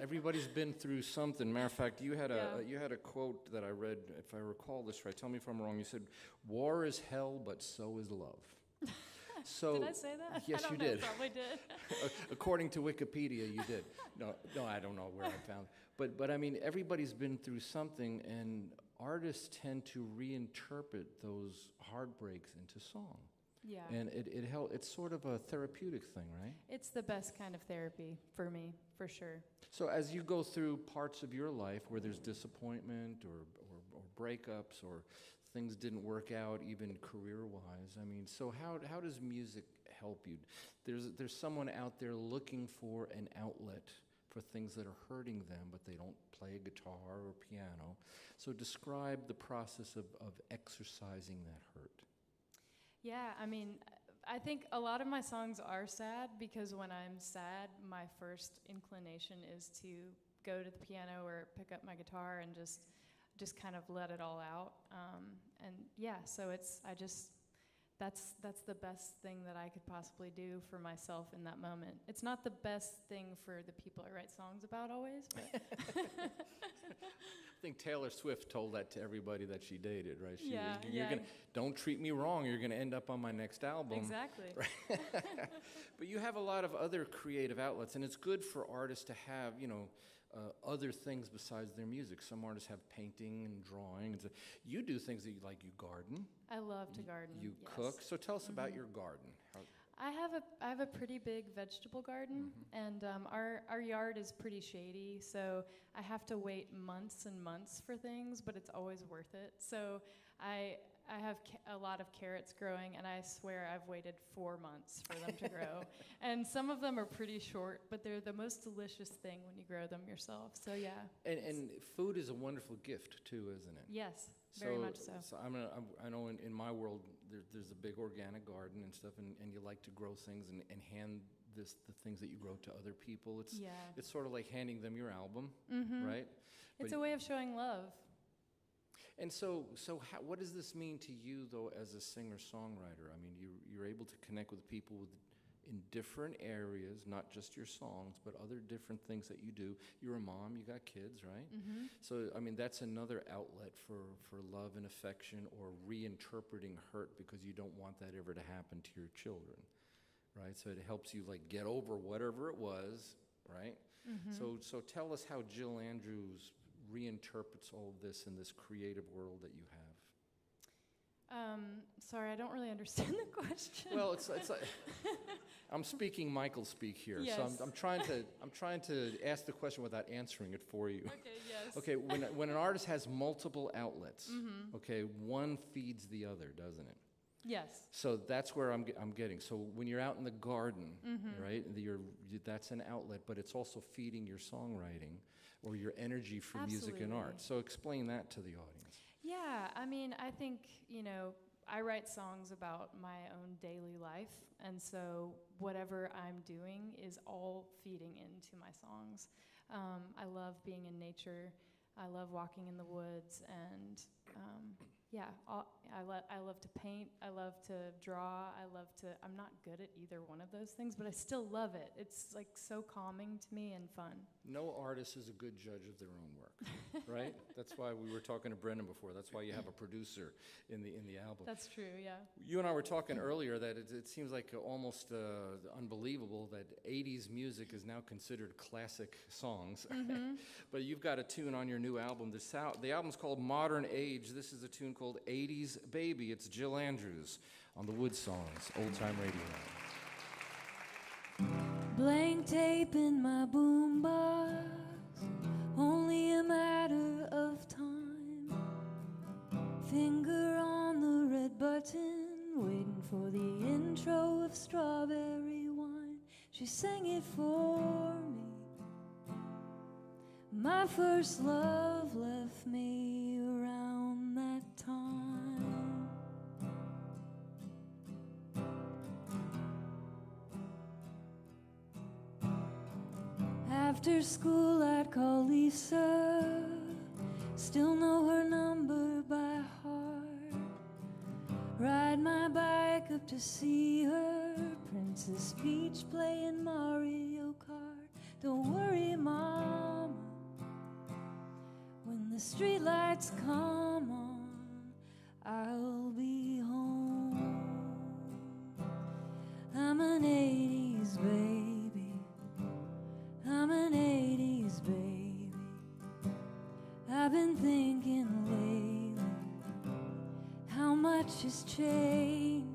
Speaker 2: Everybody's been through something. Matter of fact, you had
Speaker 10: Yeah.
Speaker 2: a quote that I read, if I recall this right. Tell me if I'm wrong. You said, "War is hell, but so is love." So
Speaker 10: did I say that?
Speaker 2: Yes,
Speaker 10: I don't
Speaker 2: you
Speaker 10: know,
Speaker 2: did.
Speaker 10: Probably did.
Speaker 2: According to Wikipedia, you did. No, I don't know where I found it. But I mean, everybody's been through something, and artists tend to reinterpret those heartbreaks into song.
Speaker 10: Yeah.
Speaker 2: And it's sort of a therapeutic thing, right?
Speaker 10: It's the best kind of therapy for me, for sure.
Speaker 2: So as you go through parts of your life where there's disappointment or breakups or things didn't work out, even career-wise, I mean, so how does music help you? There's someone out there looking for an outlet for things that are hurting them, but they don't play a guitar or piano. So describe the process of exercising that hurt.
Speaker 10: Yeah, I mean, I think a lot of my songs are sad because when I'm sad, my first inclination is to go to the piano or pick up my guitar and just kind of let it all out. And yeah, so that's the best thing that I could possibly do for myself in that moment. It's not the best thing for the people I write songs about always, but
Speaker 2: I think Taylor Swift told that to everybody that she dated, right?
Speaker 10: Yeah.
Speaker 2: Don't treat me wrong, you're gonna end up on my next album.
Speaker 10: Exactly.
Speaker 2: Right? But you have a lot of other creative outlets, and it's good for artists to have, other things besides their music. Some artists have painting and drawing. And so you do things that you like. You garden.
Speaker 10: I love to garden.
Speaker 2: You
Speaker 10: yes.
Speaker 2: cook. So tell us about your garden.
Speaker 10: I have a pretty big vegetable garden, and our yard is pretty shady, so I have to wait months and months for things, but it's always worth it. So I have a lot of carrots growing, and I swear I've waited 4 months for them to grow. And some of them are pretty short, but they're the most delicious thing when you grow them yourself. So yeah.
Speaker 2: And food is a wonderful gift too, isn't it?
Speaker 10: Yes, very much so.
Speaker 2: So I know in my world there's a big organic garden and stuff, and you like to grow things and hand the things that you grow to other people. It's sort of like handing them your album, right?
Speaker 10: It's a way of showing love.
Speaker 2: And so what does this mean to you, though, as a singer-songwriter? I mean, you're able to connect with people in different areas, not just your songs, but other different things that you do. You're a mom, you got kids, right? So, I mean, that's another outlet for love and affection, or reinterpreting hurt because you don't want that ever to happen to your children, right? So it helps you, like, get over whatever it was, right? So tell us how Jill Andrews reinterprets all of this in this creative world that you have.
Speaker 10: Sorry, I don't really understand the question.
Speaker 2: Well, it's like, I'm speaking Michael speak here,
Speaker 10: yes.
Speaker 2: so I'm trying to ask the question without answering it for you.
Speaker 10: Okay, yes.
Speaker 2: Okay, when an artist has multiple outlets, okay, one feeds the other, doesn't it?
Speaker 10: Yes.
Speaker 2: So that's where I'm getting. So when you're out in the garden, right, that's an outlet, but it's also feeding your songwriting or your energy for music and art. So explain that to the audience.
Speaker 10: Yeah, I mean, I think, I write songs about my own daily life, and so whatever I'm doing is all feeding into my songs. I love being in nature. I love walking in the woods, and I love to paint. I love to draw. I'm not good at either one of those things, but I still love it. It's like so calming to me and fun.
Speaker 2: No artist is a good judge of their own work, right? That's why we were talking to Brennan before. That's why you have a producer in the album.
Speaker 10: That's true, yeah.
Speaker 2: You and I were talking earlier that it seems like almost unbelievable that 80s music is now considered classic songs. But you've got a tune on your new album. The album's called Modern Age. This is a tune called 80s Baby. It's Jill Andrews on the WoodSongs Old Time Radio.
Speaker 6: Blank tape in my boombox, only a matter of time. Finger on the red button, waiting for the intro of Strawberry Wine. She sang it for me. My first love left me around that time. After school I'd call Lisa, still know her number by heart. Ride my bike up to see her, Princess Peach playing Mario Kart. Don't worry, Mama, when the streetlights come on, I'll be home. I'm an 80s baby, I'm an 80s baby. I've been thinking lately, how much has changed.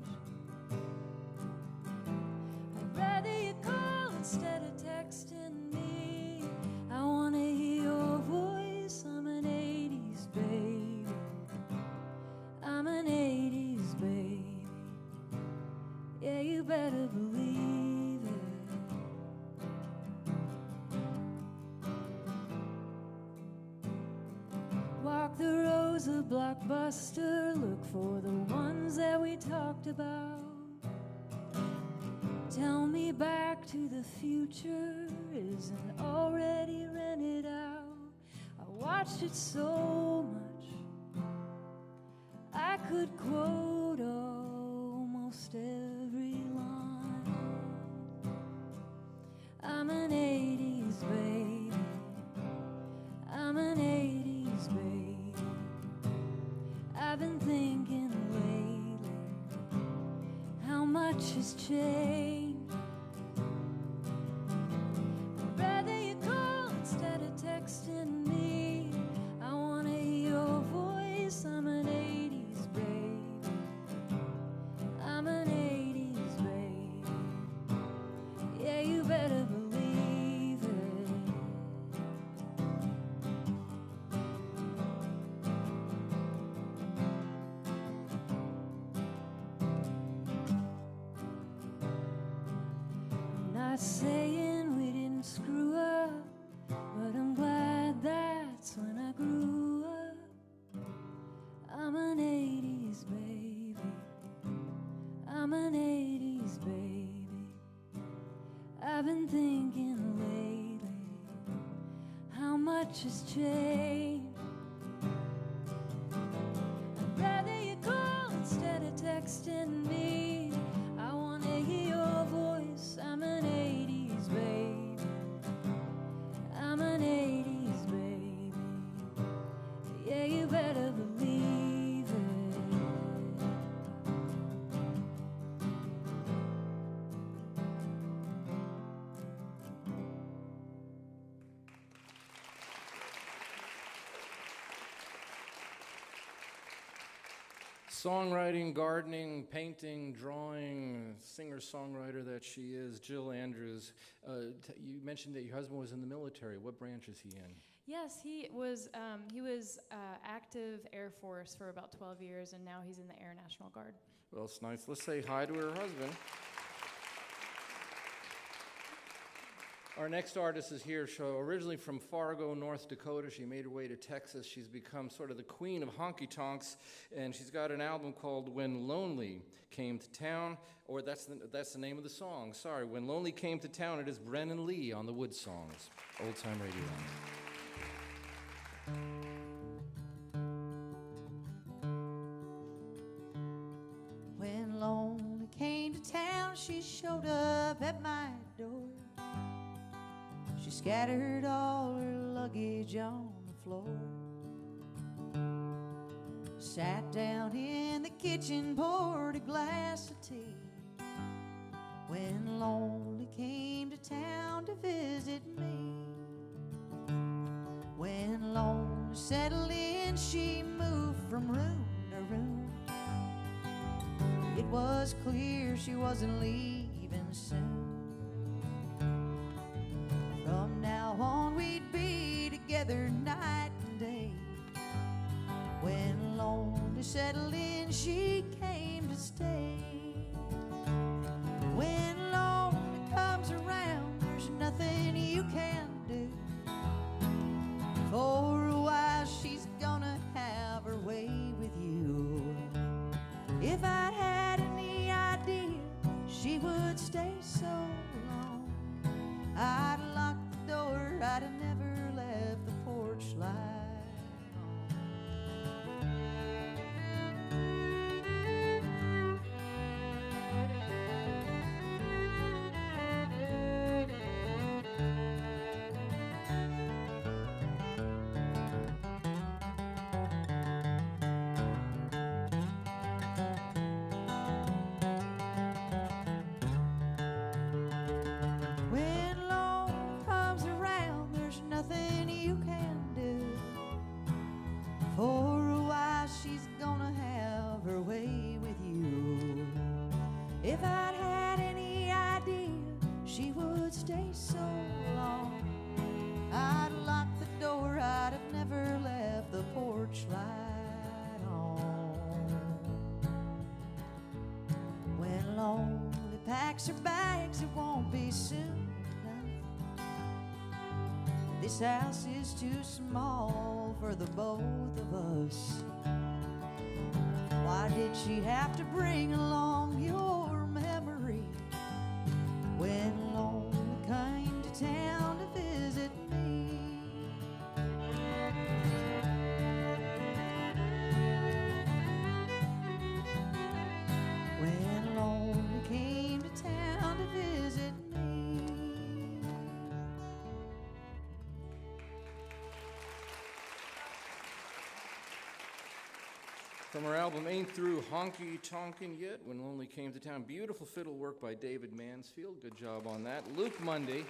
Speaker 6: I'd rather you call instead of texting me. I wanna hear your voice. I'm an 80s baby, I'm an 80s baby. Yeah, you better believe it. Walk the rows of Blockbuster, look for the ones that we talked about. Tell me Back to the Future isn't already rented out. I watched it so much I could quote almost every line. I'm an 80s baby, I'm an 80s baby. I've been thinking lately, how much has changed. I'd rather you call instead of texting me. I wanna hear your voice. I'm an 80s baby, I'm an 80s baby. Yeah, you better believe it. I'm not saying we didn't screw up, but I'm glad that's when I grew up. I'm an 80s baby, I'm an 80s baby. I've been thinking lately, how much has changed. I'd rather you call instead of texting me. I wanna hear your voice. I'm an 80s baby, I'm an 80s baby. Yeah, you better believe it.
Speaker 2: Songwriting, gardening, painting, drawing, singer-songwriter that she is, Jill Andrews. You mentioned that your husband was in the military. What branch is he in?
Speaker 10: Yes, he was active Air Force for about 12 years, and now he's in the Air National Guard.
Speaker 2: Well, it's nice. Let's say hi to her husband. Our next artist is here. So originally from Fargo, North Dakota, she made her way to Texas. She's become sort of the queen of honky-tonks, and she's got an album called When Lonely Came to Town, or that's the name of the song. Sorry, When Lonely Came to Town. It is BRENNEN LEIGH on the WoodSongs, Old Time Radio.
Speaker 13: When Lonely came to town, she showed up at my door. She scattered all her luggage on the floor, sat down in the kitchen, poured a glass of tea. When Lonely came to town to visit me. When Lonely settled in, she moved from room to room. It was clear she wasn't leaving soon. From now on we'd be together night and day. When Lonely settled in, she came to stay. When Lonely comes around, there's nothing you can do. For a while she's gonna have her way with you. If I had any idea she would stay so long, I'd lock the door, I'd have never left the porch light on. This house is too small for the both of us. Why did she have to bring along your memory when Lone came to town to visit me? When Lone came to town to visit me.
Speaker 2: From her album Ain't Through Honky Tonkin' Yet, When Lonely Came to Town. Beautiful fiddle work by David Mansfield. Good job on that. Luke Mundy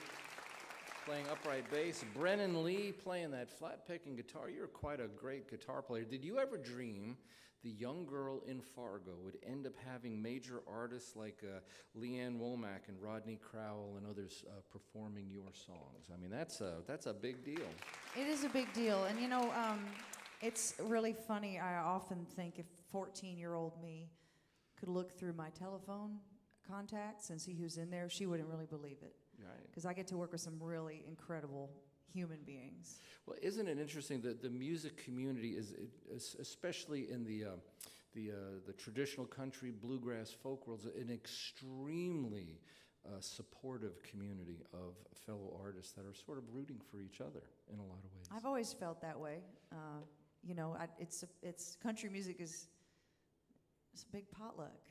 Speaker 2: playing upright bass. Brennan LEIGH playing that flat-picking guitar. You're quite a great guitar player. Did you ever dream the young girl in Fargo would end up having major artists like Leanne Womack and Rodney Crowell and others performing your songs? I mean, that's a big deal.
Speaker 11: It is a big deal. And, you know, it's really funny. I often think if 14-year-old me could look through my telephone contacts and see who's in there, she wouldn't really believe it.
Speaker 2: Right.
Speaker 11: Because I get to work with some really incredible human beings.
Speaker 2: Well, isn't it interesting that the music community is especially in the traditional country, bluegrass, folk worlds, an extremely supportive community of fellow artists that are sort of rooting for each other in a lot of ways.
Speaker 11: I've always felt that way. You know, it's country music is it's a big potluck.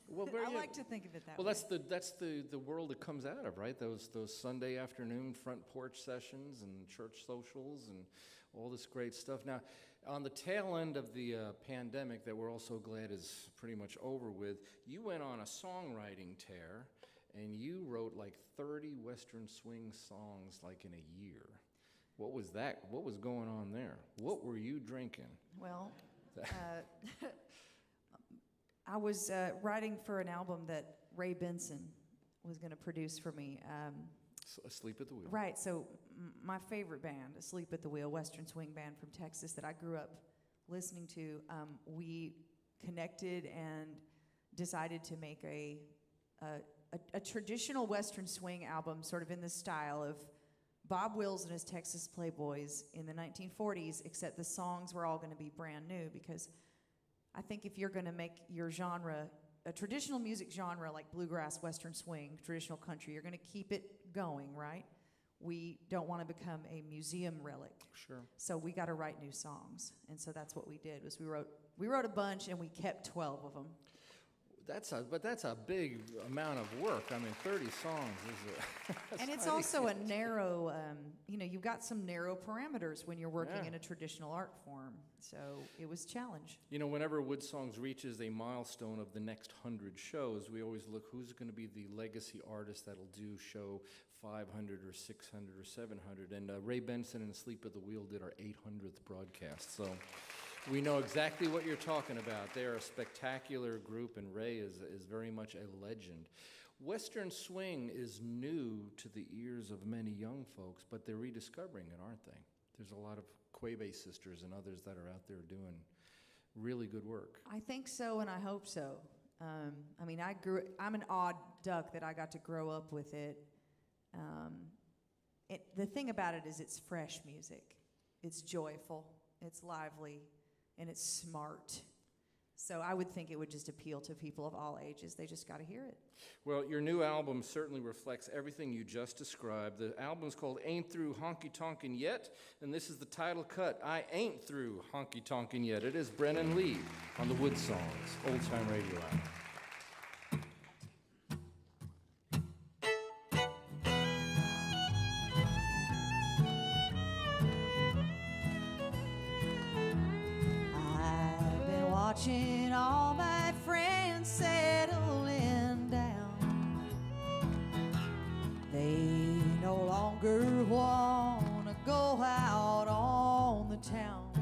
Speaker 2: Well,
Speaker 11: I like to think of it that way.
Speaker 2: Well, that's the world it comes out of, right? Those Sunday afternoon front porch sessions and church socials and all this great stuff. Now, on the tail end of the pandemic that we're all so glad is pretty much over with, you went on a songwriting tear and you wrote like 30 Western swing songs like in a year. What was that? What was going on there? What were you drinking?
Speaker 11: Well, I was writing for an album that Ray Benson was going to produce for me.
Speaker 2: Asleep at the Wheel.
Speaker 11: Right. So my favorite band, Asleep at the Wheel, Western swing band from Texas that I grew up listening to, we connected and decided to make a traditional Western swing album, sort of in the style of Bob Wills and his Texas Playboys in the 1940s, except the songs were all going to be brand new, because I think if you're going to make your genre a traditional music genre like bluegrass, Western swing, traditional country, you're going to keep it going, right? We don't want to become a museum relic.
Speaker 2: Sure.
Speaker 11: So we got to write new songs, and so that's what we did. Was we wrote a bunch and we kept 12 of them.
Speaker 2: But that's a big amount of work. I mean, 30 songs is
Speaker 11: and it's also a narrow, you've got some narrow parameters when you're working in a traditional art form. So it was a challenge.
Speaker 2: You know, whenever WoodSongs reaches a milestone of the next 100 shows, we always look who's going to be the legacy artist that'll do show 500 or 600 or 700. And Ray Benson and Asleep at the Wheel did our 800th broadcast. So we know exactly what you're talking about. They are a spectacular group, and Ray is very much a legend. Western swing is new to the ears of many young folks, but they're rediscovering it, aren't they? There's a lot of Quebe sisters and others that are out there doing really good work.
Speaker 11: I think so, and I hope so. I'm an odd duck that I got to grow up with it. The thing about it is it's fresh music. It's joyful. It's lively. And it's smart. So I would think it would just appeal to people of all ages. They just got to hear it.
Speaker 2: Well, your new album certainly reflects everything you just described. The album's called Ain't Through Honky Tonkin' Yet, and this is the title cut, I Ain't Through Honky Tonkin' Yet. It is Brennan LEIGH on the WoodSongs Old Time Radio Hour.
Speaker 13: Watching all my friends settling down, they no longer want to go out on the town.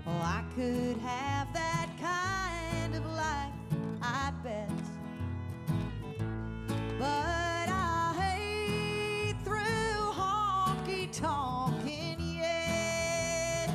Speaker 13: Well, I could have that kind of life, I bet, but I ain't through honky-tonkin' yet.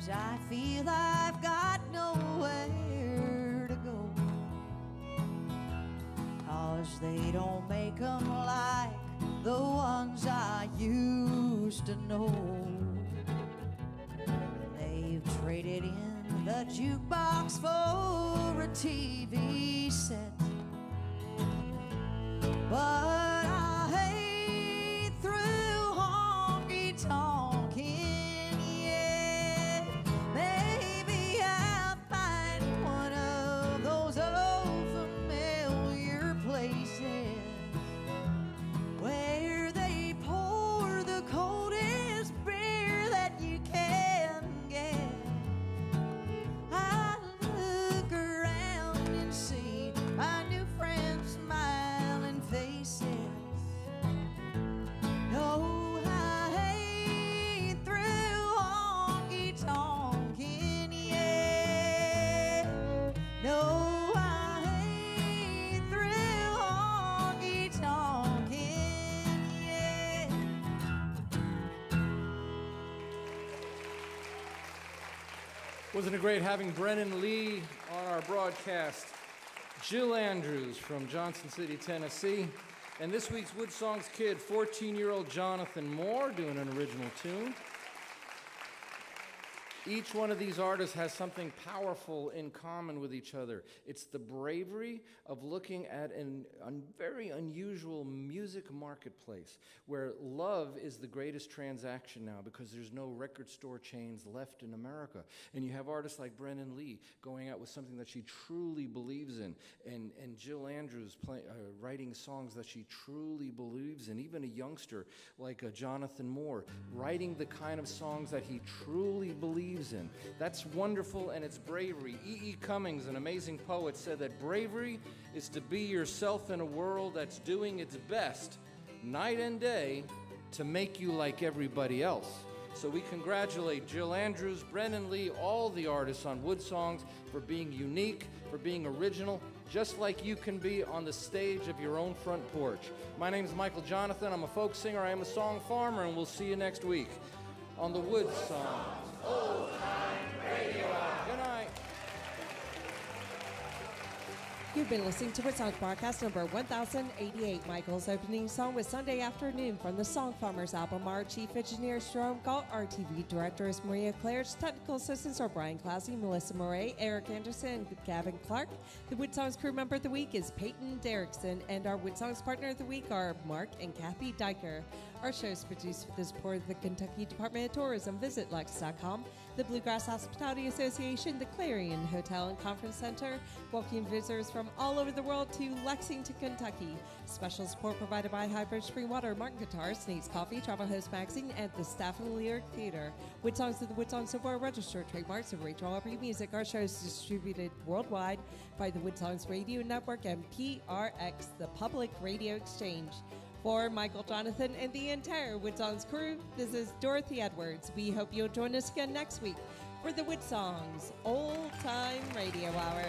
Speaker 13: Sometimes I feel I've got nowhere to go, 'cause they don't make 'em like the ones I used to know. They've traded in the jukebox for a TV set, but I hate through honky-tonkin', yeah. Maybe I'll find one of those old familiar places where they pour the coldest beer that you can get. I look around and see my new friends' smiling faces. No, I ain't through honky-tonkin', yeah. No, I ain't through honky-tonkin', yeah.
Speaker 2: Wasn't it great having Brennan Leigh on our broadcast? Jill Andrews from Johnson City, Tennessee. And this week's WoodSongs kid, 14-year-old Jonathan Moore, doing an original tune. Each one of these artists has something powerful in common with each other. It's the bravery of looking at a very unusual music marketplace where love is the greatest transaction now because there's no record store chains left in America. And you have artists like Brennan Leigh going out with something that she truly believes in, and Jill Andrews writing songs that she truly believes in. Even a youngster like Jonathan Moore writing the kind of songs that he truly believes in. That's wonderful, and it's bravery. E.E. Cummings, an amazing poet, said that bravery is to be yourself in a world that's doing its best night and day to make you like everybody else. So we congratulate Jill Andrews, Brennan Leigh, all the artists on WoodSongs for being unique, for being original, just like you can be on the stage of your own front porch. My name is Michael Jonathan. I'm a folk singer. I am a song farmer, and we'll see you next week on the WoodSongs Old Time Radio Hour. Good night.
Speaker 1: You've been listening to WoodSongs broadcast number 1088. Michael's opening song was Sunday Afternoon from the Song Farmers album. Our chief engineer is Jerome Galt. Our TV director is Maria Claridge. Technical assistants are Brian Clausey, Melissa Moray, Eric Anderson, and Gavin Clark. The WoodSongs crew member of the week is Peyton Derrickson, and our WoodSongs partner of the week are Mark and Kathy Diker. Our show is produced with the support of the Kentucky Department of Tourism. Visit Lex.com, the Bluegrass Hospitality Association, the Clarion Hotel and Conference Center, welcoming visitors from all over the world to Lexington, Kentucky. Special support provided by Highbridge Spring Water, Martin Guitars, Snake's Coffee, Travel Host Magazine, and the staff of the Lyric Theater. WoodSongs are the WoodSongs Silver registered trademarks of Rachel Aubrey Music. Our show is distributed worldwide by the WoodSongs Radio Network and PRX, the Public Radio Exchange. For Michael Jonathan and the entire WoodSongs crew, this is Dorothy Edwards. We hope you'll join us again next week for the WoodSongs Old Time Radio Hour.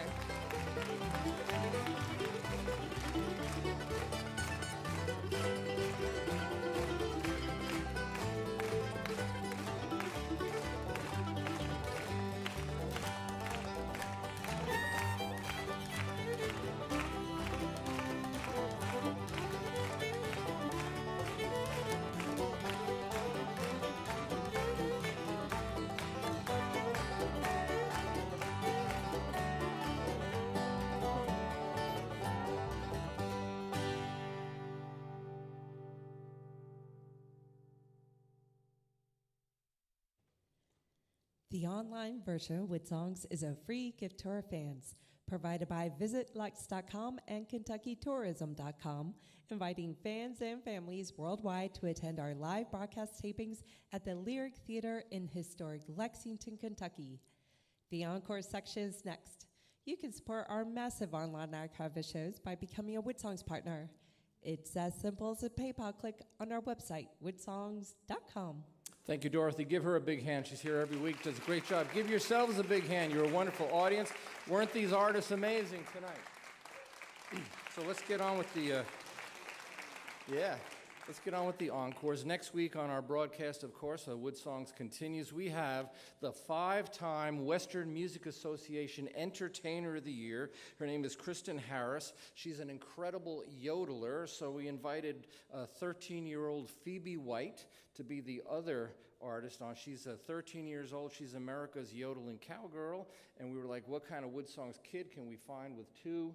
Speaker 1: The online version of WoodSongs is a free gift to our fans, provided by VisitLex.com and KentuckyTourism.com, inviting fans and families worldwide to attend our live broadcast tapings at the Lyric Theater in historic Lexington, Kentucky. The encore section is next. You can support our massive online archive of shows by becoming a WoodSongs partner. It's as simple as a PayPal click on our website, woodsongs.com.
Speaker 2: Thank you, Dorothy. Give her a big hand. She's here every week, does a great job. Give yourselves a big hand. You're a wonderful audience. Weren't these artists amazing tonight? So let's get on with the, yeah. Let's get on with the encores. Next week on our broadcast, of course, WoodSongs continues. We have the 5-time Western Music Association Entertainer of the Year. Her name is Kristen Harris. She's an incredible yodeler, so we invited 13-year-old Phoebe White to be the other artist on. She's 13 years old. She's America's yodeling cowgirl, and we were like, what kind of WoodSongs kid can we find with two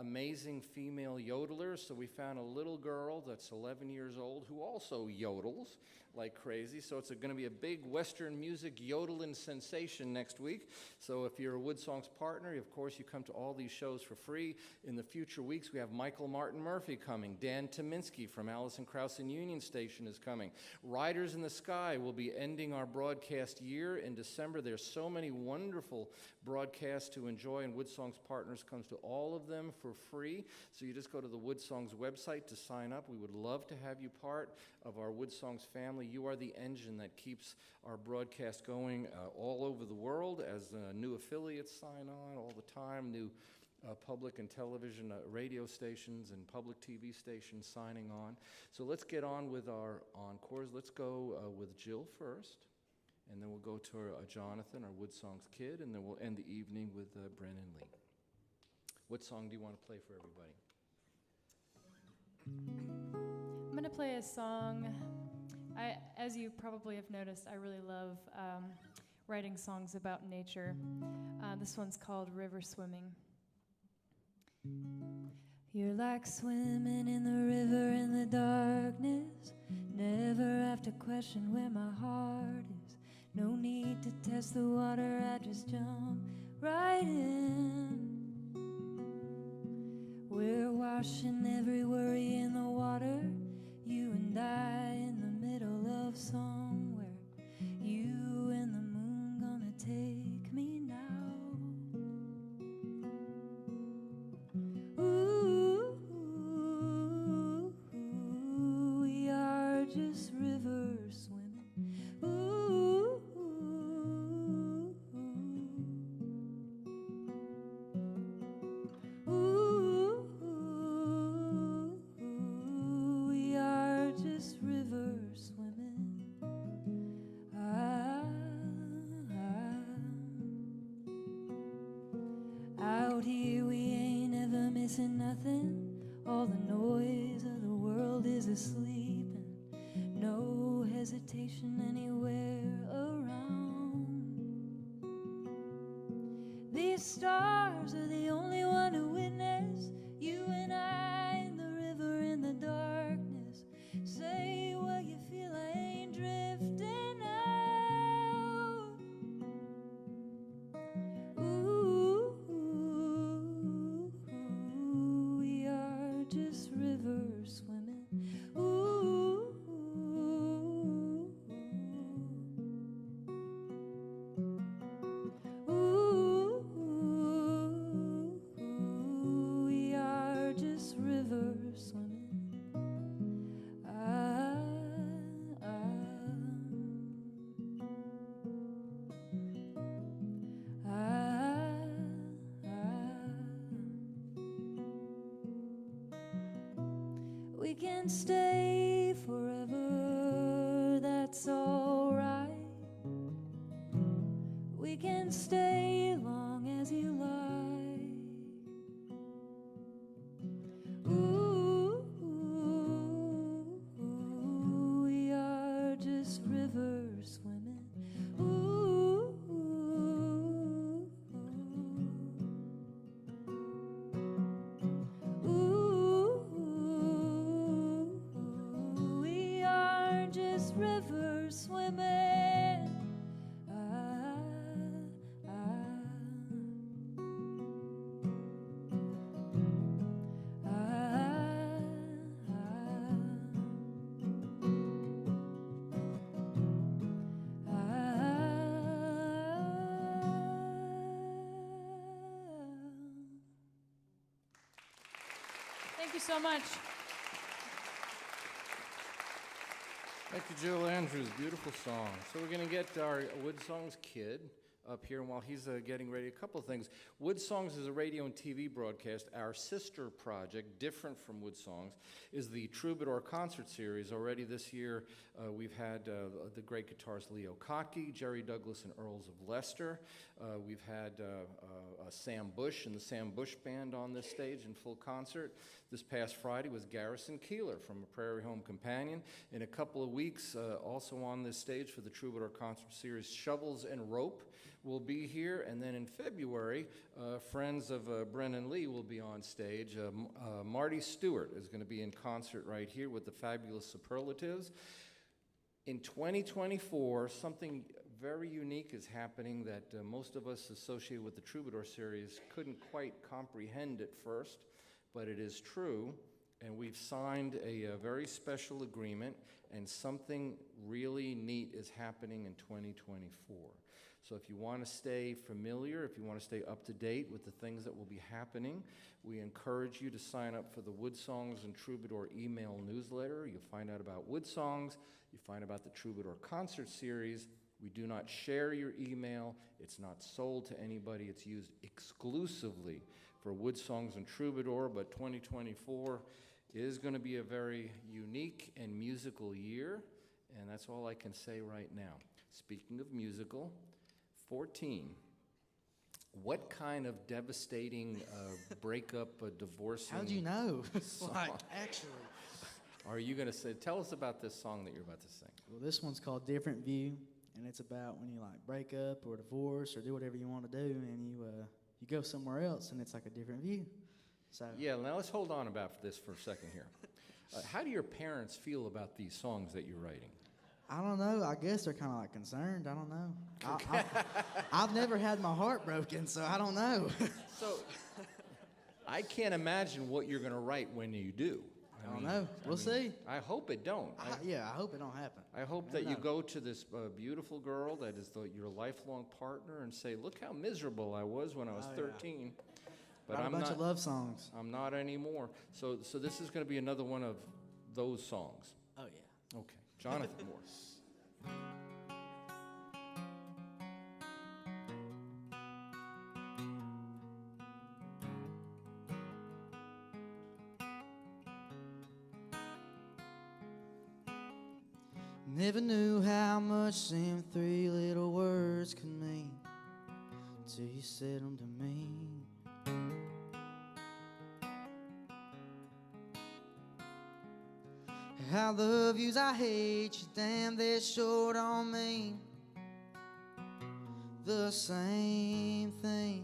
Speaker 2: amazing female yodelers? So we found a little girl that's 11 years old who also yodels like crazy. So it's going to be a big Western music yodeling sensation next week. So if you're a WoodSongs partner, of course, you come to all these shows for free. In the future weeks, we have Michael Martin Murphy coming. Dan Tominski from Allison Krauss and Union Station is coming. Riders in the Sky will be ending our broadcast year in December. There's so many wonderful broadcasts to enjoy, and WoodSongs Partners comes to all of them for free. So you just go to the WoodSongs website to sign up. We would love to have you part of our WoodSongs family. You are the engine that keeps our broadcast going all over the world as new affiliates sign on all the time, new public and television radio stations and public TV stations signing on. So let's get on with our encores. Let's go with Jill first, and then we'll go to Jonathan, our WoodSongs kid, and then we'll end the evening with Brennan Lee. What song do you want to play for everybody?
Speaker 10: I'm going to play a song. As you probably have noticed, I really love writing songs about nature. This one's called River Swimming.
Speaker 6: You're like swimming in the river in the darkness. Never have to question where my heart is. No need to test the water, I just jump right in. We're washing every worry in the water. You and I in the middle of somewhere. You and the moon gonna take me now. Ooh, we are just river swimming. Ooh, ooh, we are just river swimming. Out here we ain't ever missing nothing. All the noise of the world is asleep, and no hesitation anywhere around. These stars are the only one who witness you and I in the river in the darkness. Say what you feel, I ain't drifting out. Ooh, we are just river swimming. Ooh, ooh, we are just river swimming. We can stay forever, that's all right. We can stay long as you like. Ooh, we are just river swimming. Ooh, we are just river swimming.
Speaker 10: Thank you so much.
Speaker 2: Thank you, Jill Andrews. Beautiful song. So we're going to get our WoodSongs kid, up here. And while he's getting ready, a couple of things. WoodSongs is a radio and TV broadcast. Our sister project, different from WoodSongs, is the Troubadour Concert Series. Already this year, we've had the great guitarist Leo Kottke, Jerry Douglas and Earls of Leicester. We've had Sam Bush and the Sam Bush Band on this stage in full concert. This past Friday was Garrison Keillor from A Prairie Home Companion. In a couple of weeks, also on this stage for the Troubadour Concert Series, Shovels and Rope will be here. And then in February, friends of BRENNEN LEIGH will be on stage. Marty Stewart is going to be in concert right here with the fabulous Superlatives. In 2024, something very unique is happening that most of us associated with the Troubadour series couldn't quite comprehend at first, but it is true, and we've signed a very special agreement, and something really neat is happening in 2024. So if you want to stay familiar, if you want to stay up to date with the things that will be happening, we encourage you to sign up for the WoodSongs and Troubadour email newsletter. You'll find out about WoodSongs, you find about the Troubadour concert series. We do not share your email. It's not sold to anybody. It's used exclusively for WoodSongs and Troubadour, but 2024 is going to be a very unique and musical year, and that's all I can say right now. Speaking of musical, 14. What kind of devastating breakup, divorcing?
Speaker 13: How'd you know?
Speaker 2: Song
Speaker 13: Like, actually.
Speaker 2: Are you going to say? Tell us about this song that you're about to sing.
Speaker 13: Well, this one's called Different View, and it's about when you like break up or divorce or do whatever you want to do, and you go somewhere else, and it's like a different view. So
Speaker 2: Yeah, now let's hold on about this for a second here. How do your parents feel about these songs that you're writing?
Speaker 13: I don't know. I guess they're kind of like concerned. I don't know. I've never had my heart broken, so I don't know.
Speaker 2: So I can't imagine what you're going to write when you do.
Speaker 13: I don't know. We'll see.
Speaker 2: I hope it don't.
Speaker 13: Yeah, I hope it don't happen.
Speaker 2: I hope that you go to this beautiful girl that is your lifelong partner and say, look how miserable I was when I was 13. But
Speaker 13: Write
Speaker 2: I'm
Speaker 13: a bunch
Speaker 2: not,
Speaker 13: of love songs.
Speaker 2: I'm not anymore. So this is going to be another one of those songs.
Speaker 13: Oh, yeah.
Speaker 2: Okay. Jonathan Moore.
Speaker 13: Never knew how much them three little words could mean till you said them to me. I love yous, I hate you, damn, they sure don't mean the same thing.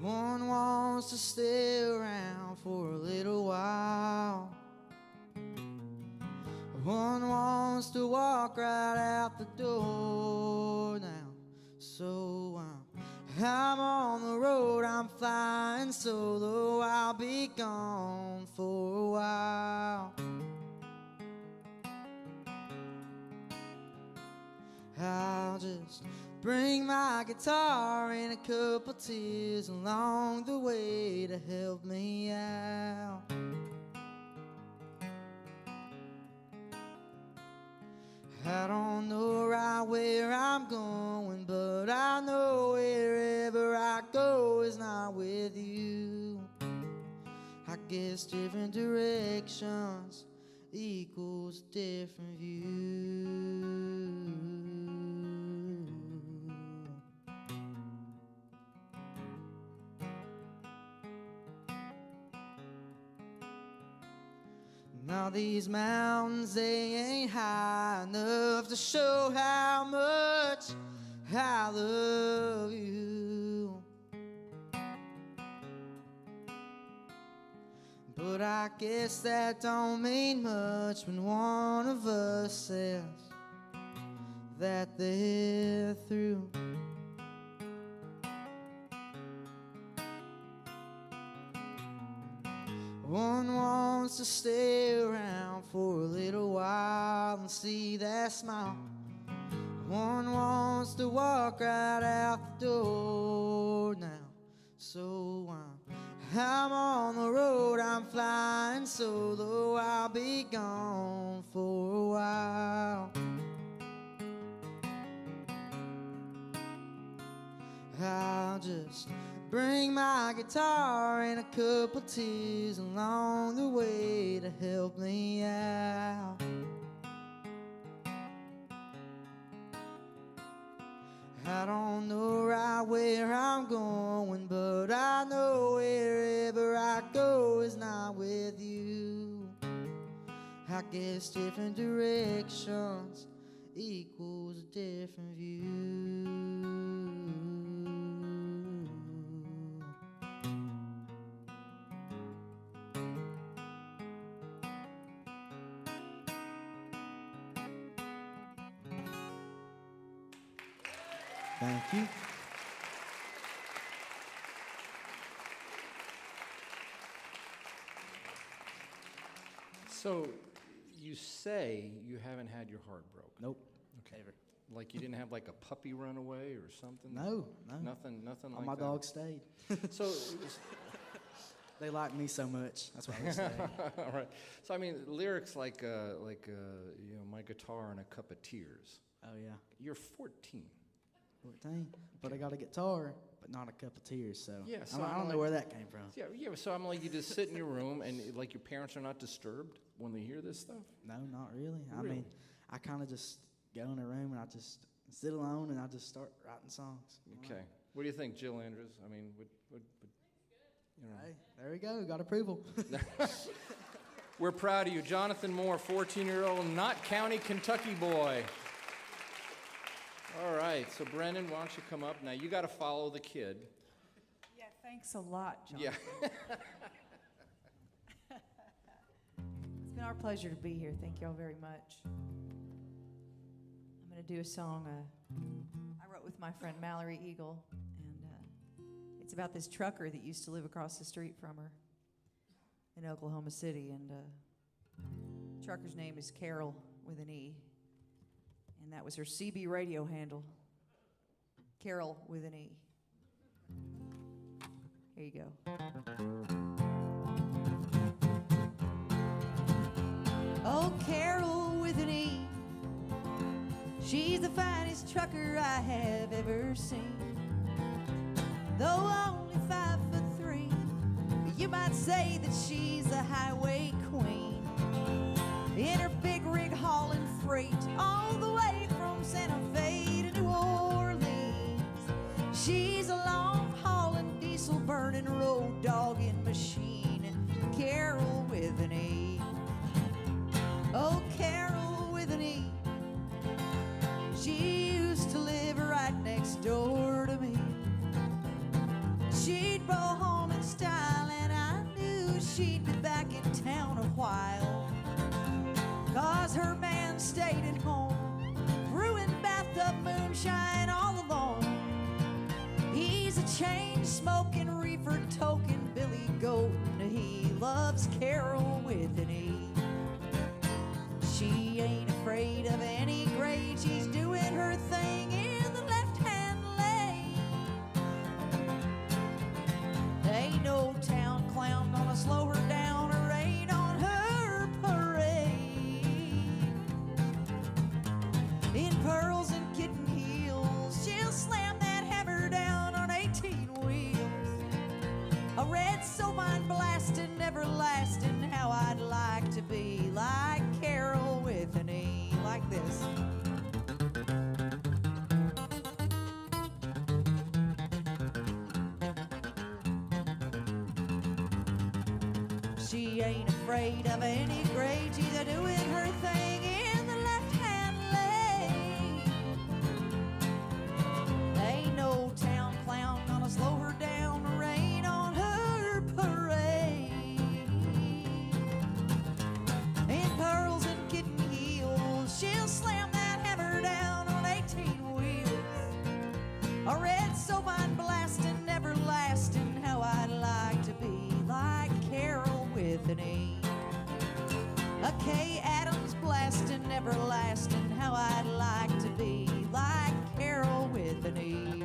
Speaker 13: One wants to stay around for a little while. One wants to walk right out the door now. So I'm on the road, I'm flying solo. I'll be gone for a while. I'll just bring my guitar and a couple tears along the way to help me out. I don't know right where I'm going, but I know wherever I go is not with you. I guess different directions equals different view. Now these mountains, they ain't high enough to show how much I love you. But I guess that don't mean much when one of us says that they're through. One wants to stay around for a little while and see that smile. One wants to walk right out the door now. So I'm on the road, I'm flying solo. I'll be gone for a while. I'll just bring my guitar and a couple tears along the way to help me out. I don't know right where I'm going, but I know wherever I go is not with you. I guess different directions equals a different view. Thank you.
Speaker 2: So, you say you haven't had your heart broke?
Speaker 13: Nope.
Speaker 2: Okay. Ever. Like you didn't have like a puppy run away or something?
Speaker 13: No, no.
Speaker 2: Nothing
Speaker 13: All
Speaker 2: like
Speaker 13: my
Speaker 2: that?
Speaker 13: dogs stayed.
Speaker 2: So,
Speaker 13: they like me so much. That's why they stayed.
Speaker 2: all right. So I mean, lyrics like you know, my guitar and a cup of tears.
Speaker 13: Oh yeah.
Speaker 2: You're 14.
Speaker 13: 14. But I got a guitar, but not a cup of tears. So
Speaker 2: Yeah, so
Speaker 13: I
Speaker 2: I'm
Speaker 13: don't know
Speaker 2: like-
Speaker 13: where that came from.
Speaker 2: Yeah. So I'm like, you just sit in your room and like your parents are not disturbed when they hear this stuff?
Speaker 13: No, not really. I
Speaker 2: Really?
Speaker 13: mean, I kind of just go in a room and I just sit alone and I just start writing songs.
Speaker 2: Okay. What do you think, Jill Andrews? I mean, would you know?
Speaker 13: Hey, there we go. Got approval.
Speaker 2: We're proud of you. Jonathan Moore, 14-year-old Knott County, Kentucky boy. All right, so Brennan, why don't you come up? Now, you got to follow the kid.
Speaker 14: Yeah, thanks a lot, John.
Speaker 2: Yeah.
Speaker 11: It's been our pleasure to be here. Thank y'all very much. I'm going to do a song I wrote with my friend Mallory Eagle, and it's about this trucker that used to live across the street from her in Oklahoma City, and trucker's name is Carol with an E, and that was her CB radio handle, Carol with an E. Here you go. Oh, Carol with an E, she's the finest trucker I have ever seen. Though only 5'3", you might say that she's a highway queen. In her big rig hauling freight all the way from Santa Fe to New Orleans. She's a long hauling, diesel burning, road dogging machine. Carol with an E. Oh, Carol with an E. She used to live right next door to me. She'd roll home in style, and I knew she'd be back in town a while. 'Cause her man stayed at home, brewing bathtub moonshine all alone. He's a chain-smoking, reefer-toking Billy Goat. He loves Carol with an E. She ain't afraid of any grade. She's doing her thing in the left-hand lane. Ain't no town clown gonna slow her down or rain on her parade. In pearls and kitten heels, she'll slam that hammer down on 18 wheels. A red Sovine blasting, everlasting, how I'd like to be like Carol with an E, like this. She ain't afraid of any grade. She's a doing her thing in the left-hand lane. Ain't no town clown gonna slow her down or rain on her parade. In pearls and kitten heels, she'll slam that hammer down on 18 wheels. A red Sovine blasting, everlasting, how I'd like to be like Carol with an E. A K Adams blasting, everlasting, how I'd like to be like Carol with an E.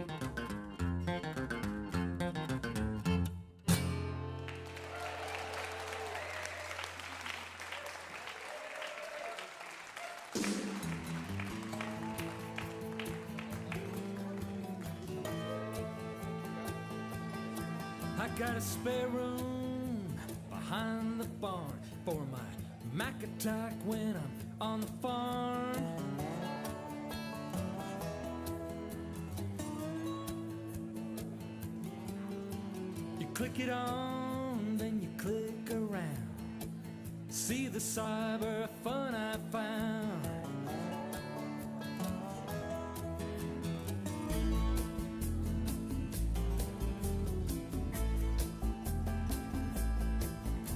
Speaker 15: got a spare room behind the barn for my Mac attack when I'm on the farm. You click it on, then you click around. See the cyber fun I found.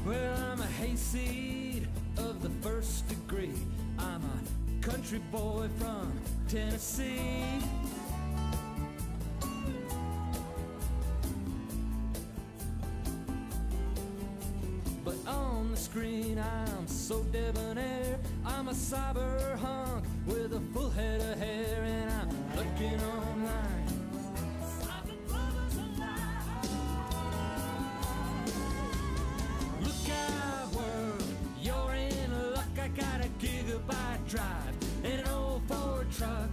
Speaker 15: Well, I'm a hayseed of the first degree. I'm a country boy from Tennessee. But on the screen I'm so debonair. I'm a cyber hunk with a full head of hair, and I'm looking online. Gigabyte drive in an old Ford truck.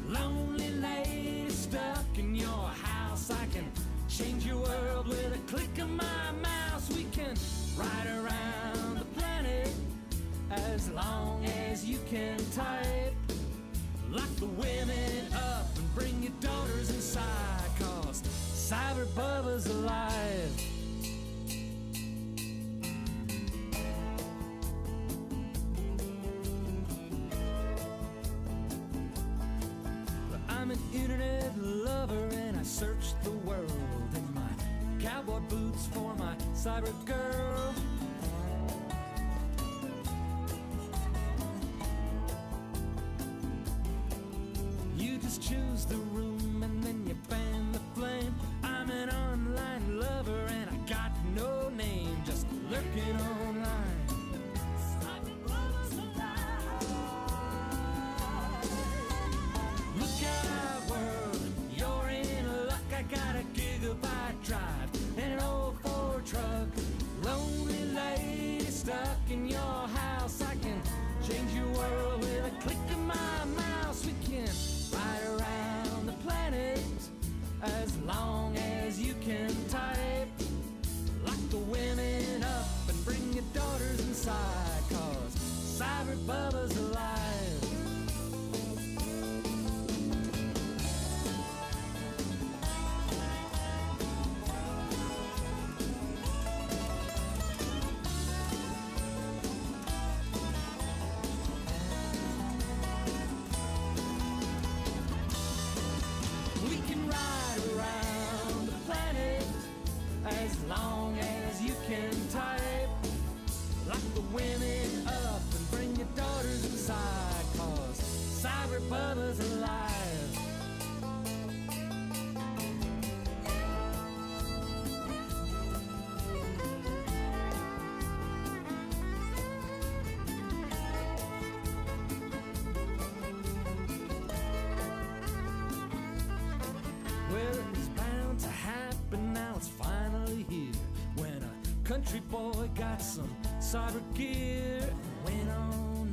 Speaker 15: Lonely lady stuck in your house. I can change your world with a click of my mouse. We can ride around the planet as long as you can type. Lock the women up and bring your daughters inside, 'cause Cyber Bubba's alive. I'm an internet lover and I search the world in my cowboy boots for my cyber girl. You just choose the room and then you fan the flame. I'm an online lover and I got no name, just lurking online. Drive in an old Ford truck. Lonely lady stuck in your house. I can change your world with a click of my mouse. We can ride around the planet as long as you can type. Lock the women up and bring your daughters inside, 'cause Cyber Bubba's alive. As long as you can type. Lock the women up and bring your daughters inside, 'cause Cyber Bubba's alive. Well, it was bound to happen, now it's finally here. When a country boy got some cyber gear, went on